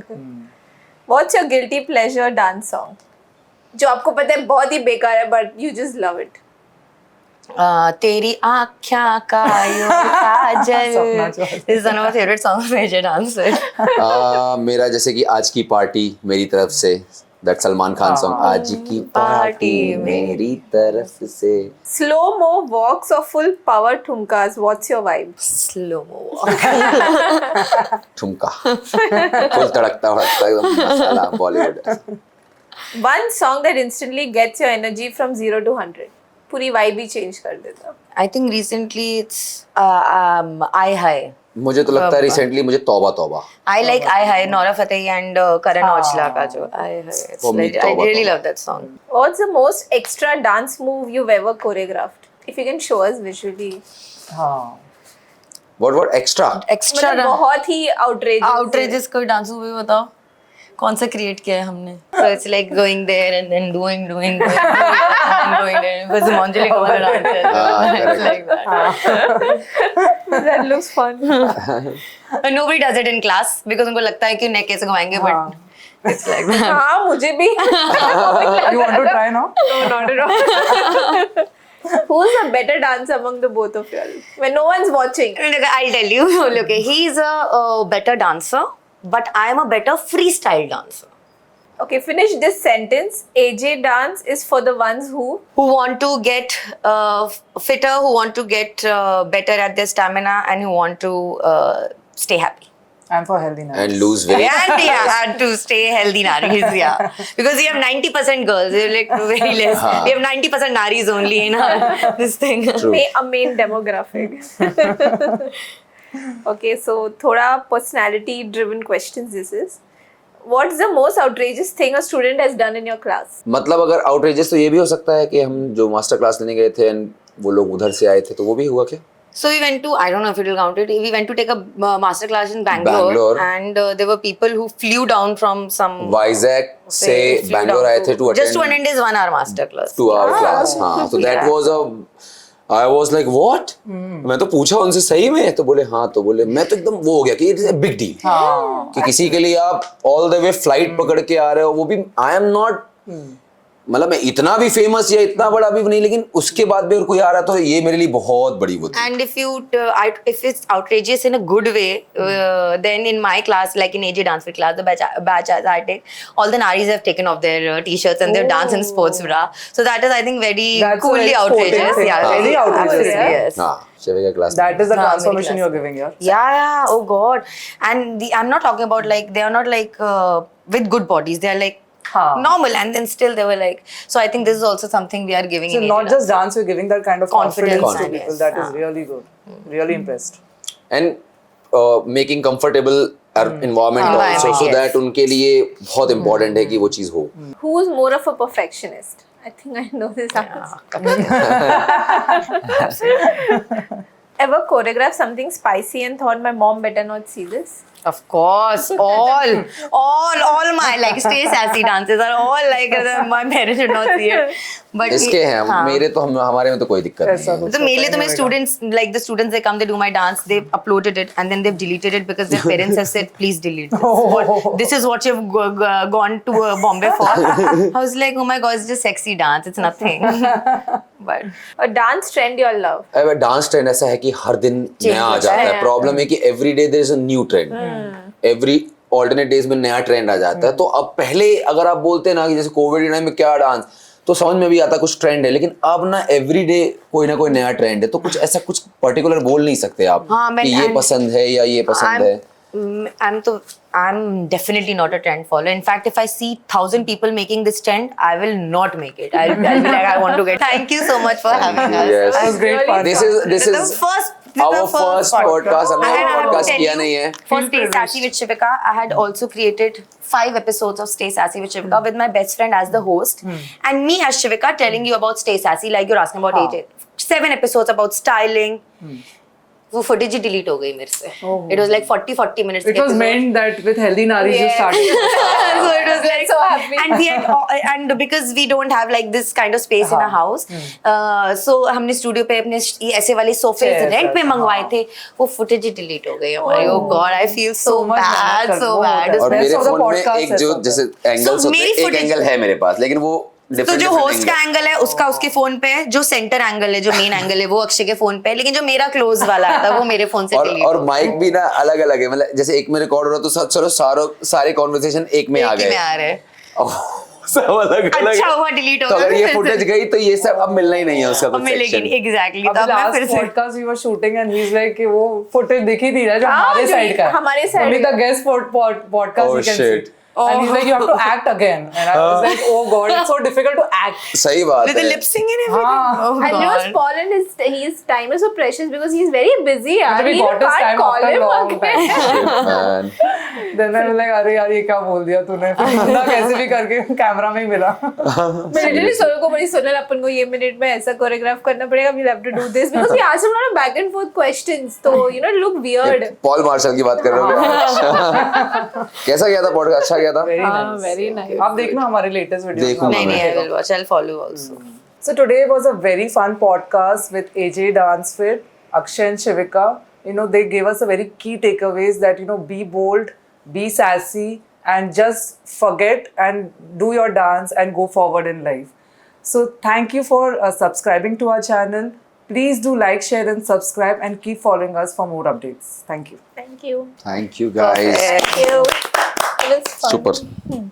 [SPEAKER 4] What's your guilty pleasure dance song? जो आपको पता है बहुत ही बेकार है but you just love it.
[SPEAKER 3] तेरी आँख्या का यो काजल. This is one of my favorite songs major dancer.
[SPEAKER 2] मेरा जैसे कि आज की पार्टी मेरी तरफ से, दैट सलमान खान सॉन्ग, आज की पार्टी मेरी तरफ से।
[SPEAKER 4] Slow mo walks or full power thumkas. What's your vibe?
[SPEAKER 3] Slow mo.
[SPEAKER 2] ठुमका फुल तड़कता भड़कता एकदम मसाला Bollywood.
[SPEAKER 4] One song that instantly gets your energy from 0 to 100. पूरी vibe ही change कर देता.
[SPEAKER 3] I think recently it's I High.
[SPEAKER 2] मुझे तो लगता है रिसेंटली मुझे तौबा तौबा।
[SPEAKER 3] I like I High, Nora Fateh and Karan Aujla का जो I High. It's
[SPEAKER 2] For me,
[SPEAKER 3] like, I
[SPEAKER 2] तौबा
[SPEAKER 3] really
[SPEAKER 2] तौबा।
[SPEAKER 3] love that song.
[SPEAKER 4] What's the most extra dance move you've ever choreographed? If you can show us visually.
[SPEAKER 1] हाँ।
[SPEAKER 2] What extra?
[SPEAKER 3] Extra
[SPEAKER 4] मतलब बहुत ही outrageous.
[SPEAKER 3] outrageous कोई dance movie बताओ कौन सा create किया है हमने. So it's like going there and then doing going there because Manjali Kumar dances. It's like that.
[SPEAKER 4] That looks fun.
[SPEAKER 3] But nobody does it in class because उनको लगता है कि नेक कैसे घुमाएंगे, but it's like that.
[SPEAKER 4] हाँ मुझे भी.
[SPEAKER 1] You want to try now?
[SPEAKER 4] No, not at all. Who's a better dancer among the both of you when no one's watching?
[SPEAKER 3] I'll tell you. Look, he's a better dancer, but I am a better freestyle dancer.
[SPEAKER 4] Okay, finish this sentence. AJ dance is for the ones who.
[SPEAKER 3] want to get fitter, who want to get better at their stamina, and who want to stay happy.
[SPEAKER 1] And for healthy nights.
[SPEAKER 2] And lose weight.
[SPEAKER 3] And and to stay healthy naris, yeah. Because we have 90% girls, we're like very less. We have 90% naris only in our, this thing.
[SPEAKER 2] True.
[SPEAKER 4] A main demographic. Okay, so thoda personality driven questions this is. What's the most outrageous thing a student has done in your class?
[SPEAKER 2] मतलब अगर outrageous तो ये भी हो सकता है कि हम जो मास्टर क्लास लेने गए थे and वो लोग उधर से आए थे तो वो भी हुआ क्या?
[SPEAKER 3] So we went to, I don't know if it will count it, we went to take a master class in Bangalore. And there were people who flew down from some...
[SPEAKER 2] Vizag से
[SPEAKER 3] flew
[SPEAKER 2] बैंगलोर
[SPEAKER 3] down
[SPEAKER 2] आए थे
[SPEAKER 3] to-
[SPEAKER 2] to
[SPEAKER 3] Just to
[SPEAKER 2] attend
[SPEAKER 3] attend his 1 hour master class.
[SPEAKER 2] 2 hour class. हाँ, so that was a I was like what? मैं तो पूछा उनसे सही में तो बोले हाँ तो बोले मैं तो एकदम वो हो गया कि it is a big deal कि किसी के लिए आप ऑल द वे फ्लाइट पकड़ के आ रहे हो वो भी आई एम नॉट मतलब मैं इतना भी फेमस या इतना बड़ा भी नहीं लेकिन उसके बाद भी और कोई आ रहा तो ये मेरे लिए बहुत बड़ी वो थी
[SPEAKER 3] And if it's outrageous in a good way, then in my class, like in AJ dance fit class, the batch as I take, all the naris have taken off their t-shirts and they've danced in sports bra. So that is, I think, very
[SPEAKER 1] That's a
[SPEAKER 3] coolly
[SPEAKER 1] very sporting
[SPEAKER 3] outrageous.
[SPEAKER 1] thing.
[SPEAKER 3] Yeah,
[SPEAKER 1] Very outrageous,
[SPEAKER 3] absolutely,
[SPEAKER 1] yeah.
[SPEAKER 3] Yes.
[SPEAKER 2] हाँ शिविका class
[SPEAKER 1] That is the
[SPEAKER 3] हाँ,
[SPEAKER 1] transformation
[SPEAKER 3] मेरी
[SPEAKER 1] you're giving here.
[SPEAKER 3] Yeah. Oh God. And I'm not talking about like they are not like with good bodies. They are like normal, and then still they were like. So I think this is also something we are giving.
[SPEAKER 1] So
[SPEAKER 3] in
[SPEAKER 1] not
[SPEAKER 3] AJ
[SPEAKER 1] just dance, you're giving that kind of confidence to
[SPEAKER 3] Confidence,
[SPEAKER 1] people.
[SPEAKER 3] yes.
[SPEAKER 1] That is really good. Really impressed.
[SPEAKER 2] And making comfortable environment also so
[SPEAKER 3] yes.
[SPEAKER 2] that उनके लिए बहुत important है कि वो चीज हो
[SPEAKER 4] Who's more of a perfectionist? I think I know this answer. Ever choreographed something spicy and thought my mom better not see this?
[SPEAKER 3] Of course, all my like stay sassy dances are all like my parents should not see it. But
[SPEAKER 2] इसके हैं
[SPEAKER 3] हाँ.
[SPEAKER 2] मेरे तो हमारे में तो कोई दिक्कत नहीं है
[SPEAKER 3] So mainly to my students, like the students, they come, they do my dance, they've uploaded it and then they've deleted it because their parents have said, please delete this. This is what you've gone to Bombay for. I was like, oh my God, it's just sexy dance, it's nothing. But
[SPEAKER 4] A dance trend you all love?
[SPEAKER 2] अब dance trend ऐसा है कि हर दिन नया आ जाता है problem है कि every day there is a new trend every alternate days में नया ट्रेंड आ जाता है तो अब पहले अगर आप बोलते ना कि जैसे कोविड टाइम में क्या डांस तो समझ में भी आता कुछ ट्रेंड है लेकिन अब ना एवरी डे कोई ना कोई नया ट्रेंड है तो कुछ ऐसा कुछ पर्टिकुलर बोल नहीं सकते आप
[SPEAKER 3] हाँ,
[SPEAKER 2] कि ये पसंद है या ये पसंद है
[SPEAKER 3] I'm definitely not a trend follower. In fact, if I see 1,000 people making this trend, I will not make it. I'll be like, I want to get. Thank you so much for having us.
[SPEAKER 2] Yes.
[SPEAKER 1] That was great fun.
[SPEAKER 2] This is
[SPEAKER 3] The first
[SPEAKER 2] our first podcast हमने
[SPEAKER 3] And I have to
[SPEAKER 2] podcast
[SPEAKER 3] tell
[SPEAKER 2] किया
[SPEAKER 3] you,
[SPEAKER 2] नहीं है
[SPEAKER 3] For Stay Sassy with Shivika, I had also created 5 episodes of Stay Sassy with Shivika with my best friend as the host, and me as Shivika telling you about Stay Sassy like you're asking about AJ. 7 episodes about styling. वो footage ही delete हो गई मेरे से. It was like 40 minutes.
[SPEAKER 1] It was meant that with healthy naris you started.
[SPEAKER 3] So it was like
[SPEAKER 4] So happy.
[SPEAKER 3] and we had and because we don't have like this kind of space in our house, so हमने studio पे अपने ऐसे वाले sofas
[SPEAKER 1] Chairs,
[SPEAKER 3] rent पे मंगवाए थे वो footage ही delete हो गई हमारी. Oh God, I feel so
[SPEAKER 1] much
[SPEAKER 3] bad,
[SPEAKER 1] मेहनत
[SPEAKER 3] so
[SPEAKER 1] करना
[SPEAKER 3] bad.
[SPEAKER 1] होता
[SPEAKER 2] और
[SPEAKER 1] Best
[SPEAKER 2] मेरे
[SPEAKER 1] of the
[SPEAKER 2] फोन में
[SPEAKER 1] podcast
[SPEAKER 2] एक जो
[SPEAKER 1] है
[SPEAKER 2] जैसे एंगल्स होते
[SPEAKER 3] मेरी
[SPEAKER 2] हैं एक
[SPEAKER 3] footage-
[SPEAKER 2] एंगल है मेरे पास लेकिन वो
[SPEAKER 3] तो
[SPEAKER 2] डिफरेंट
[SPEAKER 3] जो होस्ट का एंगल है उसका उसके फोन पे है, जो सेंटर एंगल है जो मेन एंगल है वो अक्षय के फोन पे है, लेकिन जो मेरा क्लोज वाला था वो मेरे फोन से delete
[SPEAKER 2] और
[SPEAKER 3] हो
[SPEAKER 2] माइक भी ना अलग अलग है मतलब जैसे एक में रिकॉर्ड हो रहा तो चलो सारे कॉन्वर्सेशन एक में आ
[SPEAKER 3] एक ही
[SPEAKER 2] गए
[SPEAKER 3] में आ रहे हैं.
[SPEAKER 2] सब अलग अलग
[SPEAKER 3] अच्छा हुआ delete हो
[SPEAKER 2] तो
[SPEAKER 3] गया,
[SPEAKER 2] अगर ये
[SPEAKER 3] फिर से-
[SPEAKER 2] फुटेज गई तो ये सब अब मिलना ही नहीं है उसका
[SPEAKER 3] अब
[SPEAKER 2] कुछ
[SPEAKER 3] मिलेगी
[SPEAKER 2] सेक्शन
[SPEAKER 3] नहीं. Exactly. तो
[SPEAKER 1] अभी
[SPEAKER 3] अब मैं
[SPEAKER 1] last
[SPEAKER 3] फिर से
[SPEAKER 1] podcast we were shooting and he's like कि वो footage दिख ही नहीं रहा जो
[SPEAKER 4] हाँ,
[SPEAKER 1] हमारे
[SPEAKER 4] जो
[SPEAKER 1] side का है.
[SPEAKER 4] हमारे side
[SPEAKER 1] Only
[SPEAKER 4] का.
[SPEAKER 1] the guest podcast
[SPEAKER 2] Oh,
[SPEAKER 1] you can
[SPEAKER 2] shit.
[SPEAKER 1] see. And he's like you have to act again. And I was like oh God, it's so difficult to act.
[SPEAKER 2] सही बात
[SPEAKER 3] with the
[SPEAKER 2] है
[SPEAKER 3] lip sync and everything.
[SPEAKER 1] हाँ.
[SPEAKER 3] Oh
[SPEAKER 4] And you know,
[SPEAKER 3] God.
[SPEAKER 4] Paul and his time is so precious because he's very busy.
[SPEAKER 1] But we
[SPEAKER 4] We
[SPEAKER 1] got his
[SPEAKER 4] can't
[SPEAKER 1] time
[SPEAKER 4] call
[SPEAKER 1] after
[SPEAKER 4] him
[SPEAKER 1] long
[SPEAKER 4] again.
[SPEAKER 1] time.
[SPEAKER 2] Man.
[SPEAKER 1] Then I was like अरे यार ये क्या बोल दिया तूने ना कैसे भी करके कैमरा में ही मिला.
[SPEAKER 4] मैं literally सोनल को बड़ी सोनल अपन को ये मिनट में ऐसा कोरियोग्राफ करना पड़ेगा. We'll have to do this because we asked him a lot of back and forth questions. So you know it looked weird.
[SPEAKER 2] Paul Marshall की बात कर रहे हो कैसा गया था पॉडकास्ट अच्छा गया था
[SPEAKER 1] Very nice.
[SPEAKER 4] Very nice.
[SPEAKER 1] आप देखना हमारे latest videos.
[SPEAKER 2] देखूंगा
[SPEAKER 3] नहीं
[SPEAKER 2] मैं.
[SPEAKER 3] नहीं, I will watch. I'll follow also.
[SPEAKER 1] So today was a very fun podcast with AJ Dance Fit, Akshay and Shivika. You know, they gave us a very key takeaways that, you know, be bold, be sassy, and just forget and do your dance and go forward in life. So thank you for subscribing to our channel. Please do like, share and subscribe and keep following us for more updates. Thank you.
[SPEAKER 4] Thank you.
[SPEAKER 2] Thank you guys
[SPEAKER 4] Thank you. It was fun.
[SPEAKER 2] Super